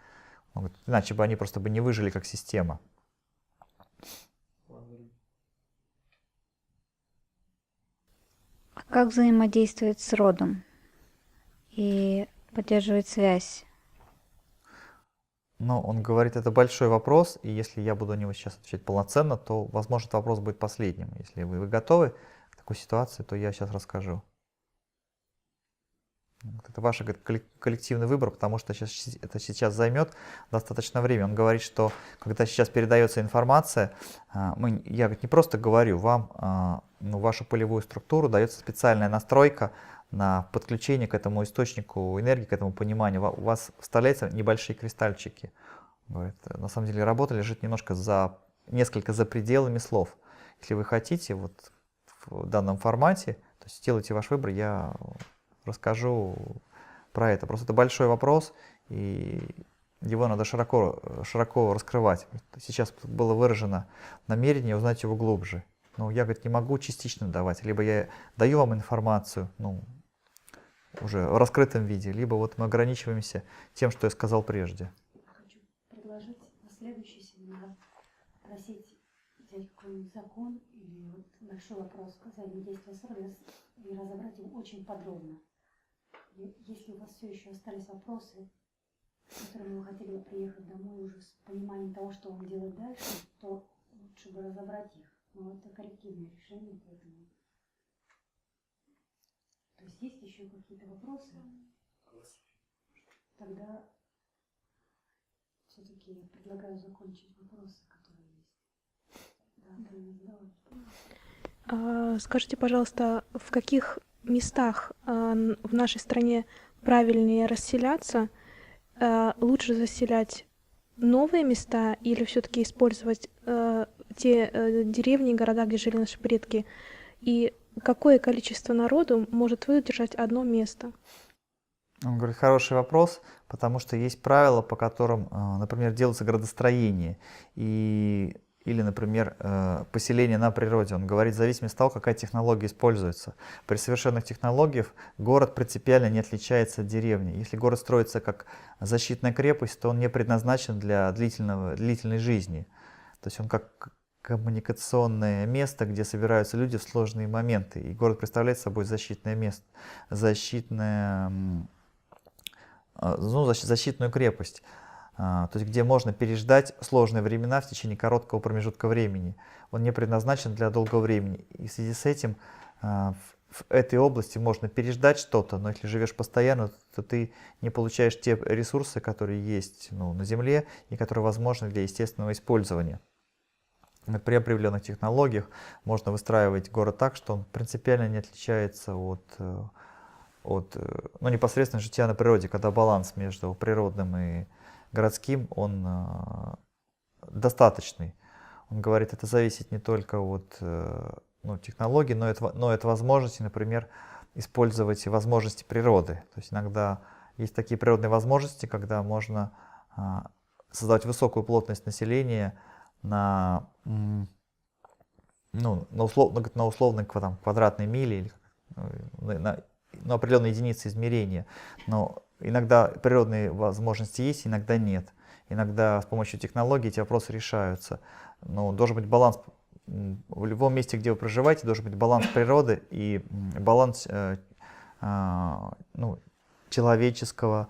Иначе бы они просто не выжили как система. А как взаимодействовать с родом и поддерживать связь? Он говорит, это большой вопрос, и если я буду на него сейчас отвечать полноценно, то, возможно, этот вопрос будет последним. Если вы готовы к такой ситуации, то я сейчас расскажу. Вот это ваш коллективный выбор, потому что это сейчас займет достаточно времени. Он говорит, что когда сейчас передается информация, я не просто говорю, вам вашу полевую структуру дается специальная настройка на подключение к этому источнику энергии, к этому пониманию. У вас вставляются небольшие кристальчики. Говорит, на самом деле работа лежит несколько за пределами слов. Если вы хотите вот в данном формате, то есть сделайте ваш выбор, я расскажу про это. Просто это большой вопрос, и его надо широко раскрывать. Сейчас было выражено намерение узнать его глубже. Но я, говорит, не могу частично давать. Либо я даю вам информацию, уже в раскрытом виде, либо вот мы ограничиваемся тем, что я сказал прежде. Хочу предложить на следующий семинар просить взять какой-нибудь закон или вот большой вопрос взаимодействия с родом и разобрать его очень подробно. Если у вас все еще остались вопросы, с которыми вы хотели бы приехать домой уже с пониманием того, что вам делать дальше, то лучше бы разобрать их. Но это коллективное решение, поэтому... То есть есть еще какие-то вопросы? Тогда все-таки я предлагаю закончить вопросы, которые есть. Да, Скажите, пожалуйста, в каких местах в нашей стране правильнее расселяться? Лучше заселять новые места или все-таки использовать те деревни и города, где жили наши предки? И какое количество народу может выдержать одно место? Он говорит, хороший вопрос, потому что есть правила, по которым, например, делается градостроение или, например, поселение на природе. Он говорит, в зависимости от того, какая технология используется. При совершенных технологиях город принципиально не отличается от деревни. Если город строится как защитная крепость, то он не предназначен для длительной жизни. То есть он как коммуникационное место, где собираются люди в сложные моменты. И город представляет собой защитное место, защитную крепость. То есть где можно переждать сложные времена в течение короткого промежутка времени. Он не предназначен для долгого времени. И в связи с этим в этой области можно переждать что-то, но если живешь постоянно, то ты не получаешь те ресурсы, которые есть на Земле и которые возможны для естественного использования. При определенных технологиях можно выстраивать город так, что он принципиально не отличается от непосредственно жития на природе, когда баланс между природным и городским, он достаточный. Он говорит, это зависит не только от технологий, но это возможности, например, использовать возможности природы. То есть иногда есть такие природные возможности, когда можно создавать высокую плотность населения на условной квадратной мили или на определенные единицы измерения. Но иногда природные возможности есть, иногда нет. Иногда с помощью технологий эти вопросы решаются. Но должен быть баланс. В любом месте, где вы проживаете, должен быть баланс природы и баланс человеческого,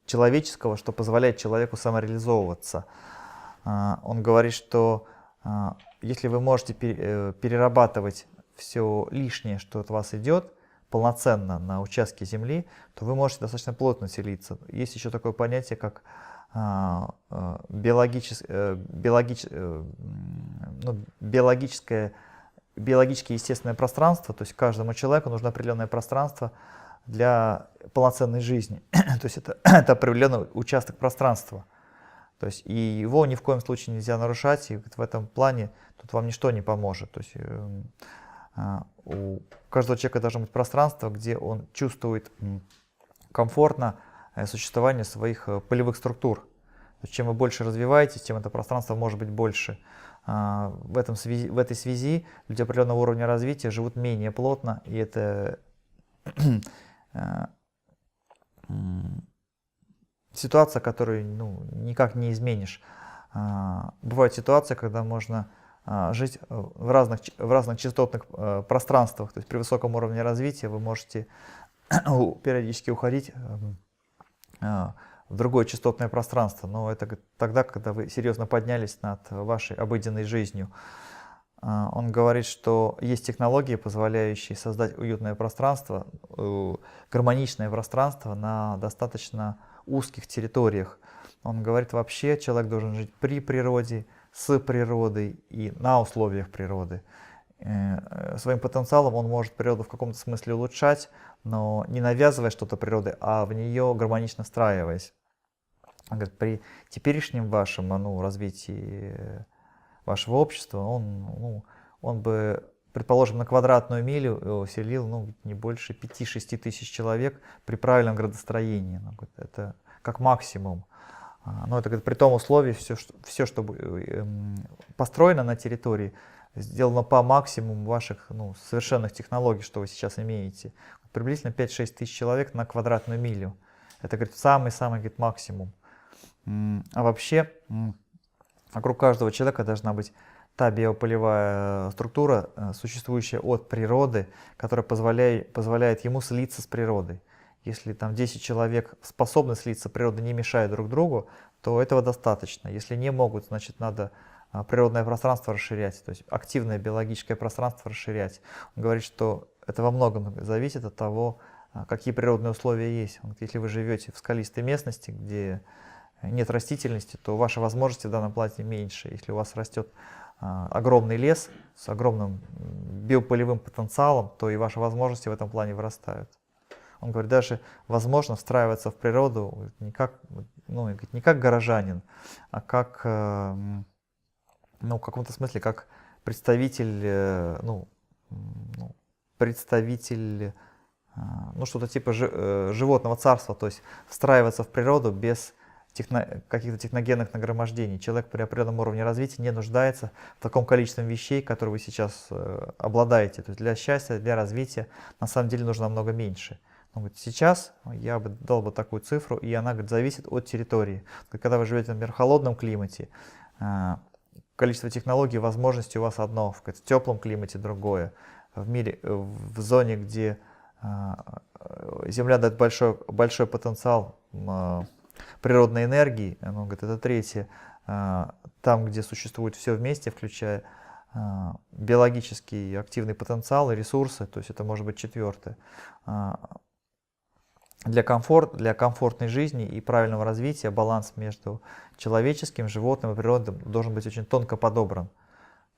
человеческого, что позволяет человеку самореализовываться. Он говорит, что если вы можете перерабатывать все лишнее, что от вас идет, полноценно на участке земли, то вы можете достаточно плотно селиться. Есть еще такое понятие, как биологическое естественное пространство, то есть каждому человеку нужно определенное пространство для полноценной жизни. То есть это определенный участок пространства. То есть и его ни в коем случае нельзя нарушать, и в этом плане тут вам ничто не поможет. То есть у каждого человека должно быть пространство, где он чувствует комфортно существование своих полевых структур. То есть чем вы больше развиваетесь, тем это пространство может быть больше. В этой связи люди определенного уровня развития живут менее плотно, и это ситуация, которую никак не изменишь. Бывают ситуации, когда можно жить в разных частотных пространствах. То есть при высоком уровне развития вы можете периодически уходить в другое частотное пространство. Но это тогда, когда вы серьезно поднялись над вашей обыденной жизнью. Он говорит, что есть технологии, позволяющие создать уютное пространство, гармоничное пространство на достаточно узких территориях. Он говорит, вообще человек должен жить при природе, с природой и на условиях природы. Своим потенциалом он может природу в каком-то смысле улучшать, но не навязывая что-то природы, а в нее гармонично встраиваясь. Он говорит, при теперешнем вашем развитии вашего общества он бы, предположим, на квадратную милю селил не больше 5-6 тысяч человек при правильном градостроении. Это как максимум. Но это при том условии, все, что построено на территории, сделано по максимуму ваших совершенных технологий, что вы сейчас имеете. Приблизительно 5-6 тысяч человек на квадратную милю. Это, говорит, самый-самый максимум. А вообще, вокруг каждого человека должна быть та биополевая структура, существующая от природы, которая позволяет ему слиться с природой. Если там 10 человек способны слиться с природой, не мешая друг другу, то этого достаточно. Если не могут, значит, надо природное пространство расширять, то есть активное биологическое пространство расширять. Он говорит, что это во многом зависит от того, какие природные условия есть. Он говорит, если вы живете в скалистой местности, где нет растительности, то ваши возможности в данном плане меньше. Если у вас растет огромный лес с огромным биополевым потенциалом, то и ваши возможности в этом плане вырастают. Он говорит, даже возможно встраиваться в природу не как горожанин, а как, в каком-то смысле, как представитель, что-то типа животного царства, то есть встраиваться в природу без каких-то техногенных нагромождений. Человек при определенном уровне развития не нуждается в таком количестве вещей, которые вы сейчас обладаете. То есть для счастья, для развития на самом деле нужно намного меньше. Он говорит, сейчас я бы дал такую цифру, и она, говорит, зависит от территории. Когда вы живете, например, в холодном климате, количество технологий, возможностей у вас одно, в теплом климате другое. В зоне, где Земля дает большой потенциал природной энергии, он говорит, это третье, там, где существует все вместе, включая биологический активный потенциал и ресурсы, то есть это может быть четвертое. Для комфортной жизни и правильного развития баланс между человеческим, животным и природным должен быть очень тонко подобран.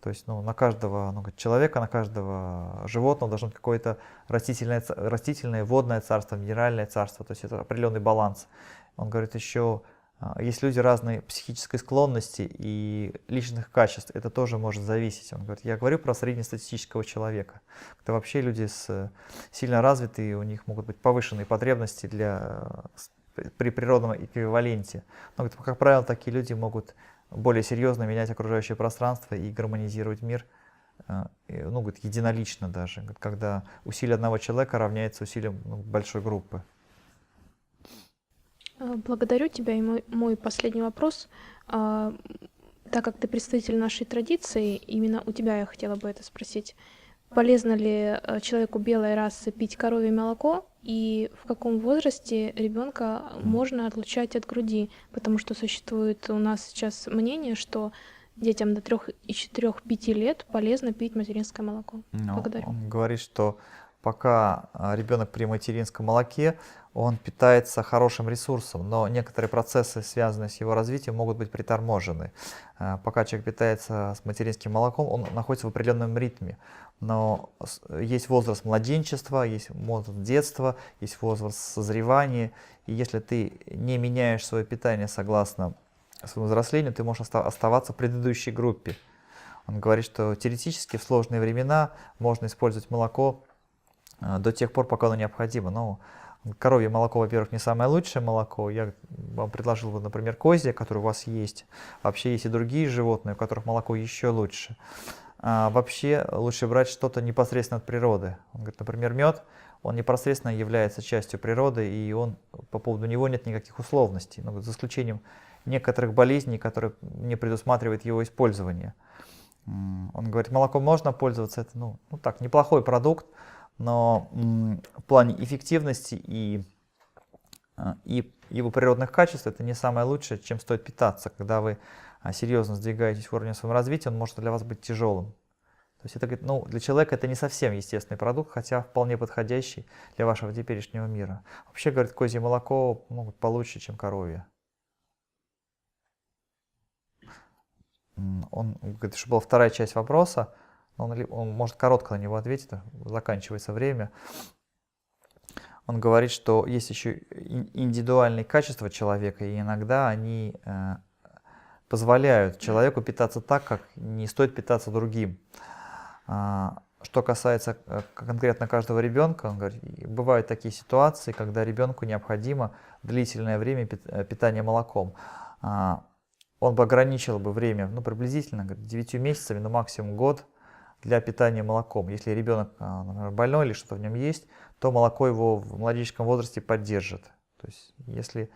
То есть на каждого человека, на каждого животного должно быть какое-то растительное, водное царство, минеральное царство, то есть это определенный баланс. Он говорит еще, есть люди разной психической склонности и личных качеств, это тоже может зависеть. Он говорит, я говорю про среднестатистического человека. Это вообще люди сильно развитые, у них могут быть повышенные потребности при природном эквиваленте. Но, говорит, как правило, такие люди могут более серьезно менять окружающее пространство и гармонизировать мир, говорит, единолично даже, когда усилие одного человека равняется усилиям большой группы. Благодарю тебя. И мой последний вопрос. Так как ты представитель нашей традиции, именно у тебя я хотела бы это спросить. Полезно ли человеку белой расы пить коровье молоко? И в каком возрасте ребенка можно отлучать от груди? Потому что существует у нас сейчас мнение, что детям до 3-4-5 лет полезно пить материнское молоко. Благодарю. Он говорит, что пока ребенок при материнском молоке, он питается хорошим ресурсом, но некоторые процессы, связанные с его развитием, могут быть приторможены. Пока человек питается с материнским молоком, он находится в определенном ритме. Но есть возраст младенчества, есть возраст детства, есть возраст созревания. И если ты не меняешь свое питание согласно своему взрослению, ты можешь оставаться в предыдущей группе. Он говорит, что теоретически в сложные времена можно использовать молоко до тех пор, пока оно необходимо. Но коровье молоко, во-первых, не самое лучшее молоко. Я вам предложил, например, козье, которое у вас есть. Вообще есть и другие животные, у которых молоко еще лучше. А вообще лучше брать что-то непосредственно от природы. Он говорит, например, мед, он непосредственно является частью природы, и по поводу него нет никаких условностей, за исключением некоторых болезней, которые не предусматривают его использование. Он говорит, молоком можно пользоваться, это неплохой продукт, но в плане эффективности и его природных качеств это не самое лучшее, чем стоит питаться. Когда вы серьезно сдвигаетесь в уровне своего развития, он может для вас быть тяжелым. То есть это, говорит, ну, для человека это не совсем естественный продукт, хотя вполне подходящий для вашего теперешнего мира. Вообще, говорит, козье молоко, ну, получше, чем коровье. Он говорит, что была вторая часть вопроса, он может коротко на него ответить, заканчивается время. Он говорит, что есть еще индивидуальные качества человека, и иногда они позволяют человеку питаться так, как не стоит питаться другим. Что касается конкретно каждого ребенка, он говорит, бывают такие ситуации, когда ребенку необходимо длительное время питания молоком. Он бы ограничил бы время, ну, приблизительно 9 месяцами, ну, максимум год для питания молоком. Если ребенок, например, больной или что-то в нем есть, то молоко его в младенческом возрасте поддержит. То есть, если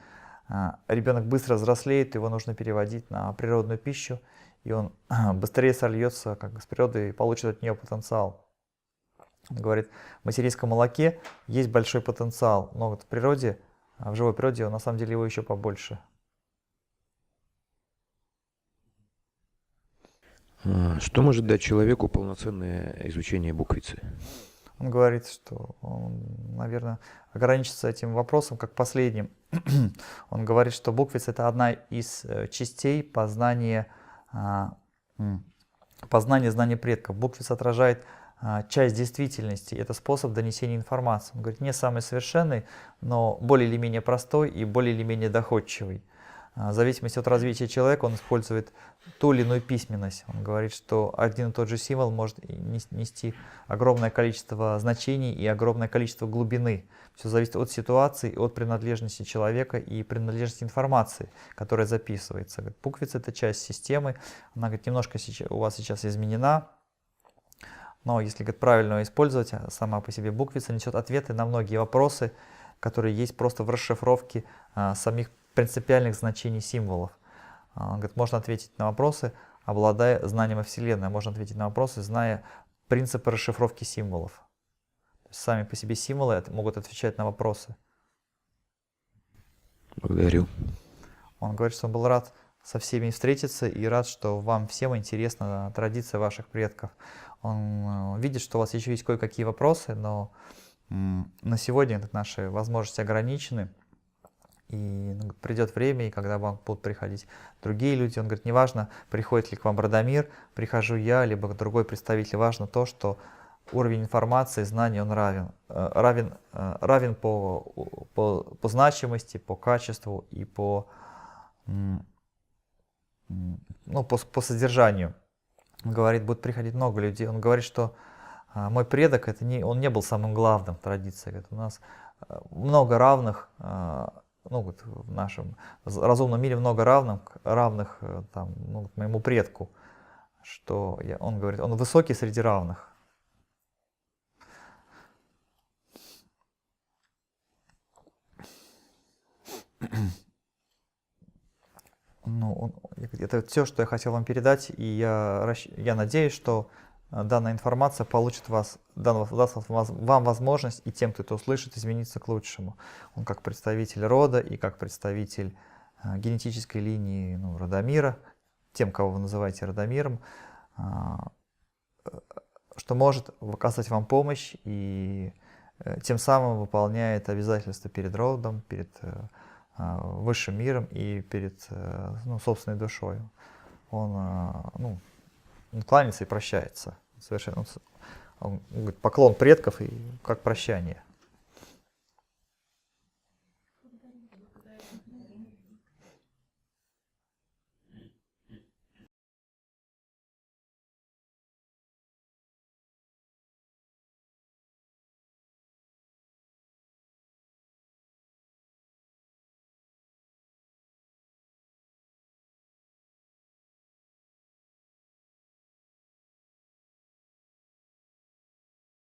ребенок быстро взрослеет, его нужно переводить на природную пищу, и он быстрее сольется как бы с природы и получит от нее потенциал. Он говорит, в материнском молоке есть большой потенциал, но вот в природе, в живой природе, на самом деле его еще побольше. Что может дать человеку полноценное изучение буквицы? Он говорит, что он, наверное, ограничится этим вопросом как последним. Он говорит, что буквица — это одна из частей познания знания предков. Буквица отражает часть действительности. Это способ донесения информации. Он говорит, не самый совершенный, но более или менее простой и более или менее доходчивый. В зависимости от развития человека он использует ту или иную письменность. Он говорит, что один и тот же символ может нести огромное количество значений и огромное количество глубины. Все зависит от ситуации, от принадлежности человека и принадлежности информации, которая записывается. Буквица — это часть системы, она, говорит, немножко у вас сейчас изменена, но если, говорит, правильно ее использовать, сама по себе буквица несет ответы на многие вопросы, которые есть просто в расшифровке самих принципиальных значений символов. Он говорит, можно ответить на вопросы, обладая знанием о Вселенной, можно ответить на вопросы, зная принципы расшифровки символов. То есть сами по себе символы могут отвечать на вопросы. Благодарю. Он говорит, что он был рад со всеми встретиться и рад, что вам всем интересна традиция ваших предков. Он видит, что у вас еще есть кое-какие вопросы, но на сегодня наши возможности ограничены. И придет время, и когда вам будут приходить другие люди, он говорит, неважно, приходит ли к вам Радомир, прихожу я, либо другой представитель, важно то, что уровень информации, знаний, он равен по значимости, по качеству и по содержанию. Он говорит, будет приходить много людей. Он говорит, что мой предок, он не был самым главным в традиции. Говорит, у нас много равных, в нашем разумном мире много равных к моему предку, что он говорит, он высокий среди равных. Это все, что я хотел вам передать, и я надеюсь, что данная информация даст вам возможность, и тем, кто это услышит, измениться к лучшему. Он как представитель рода и как представитель генетической линии Радомира, тем, кого вы называете Радомиром, что может оказать вам помощь и тем самым выполняет обязательства перед родом, перед высшим миром и перед собственной душой. Он кланяется и прощается. Совершенно. Он говорит, поклон предков и как прощание.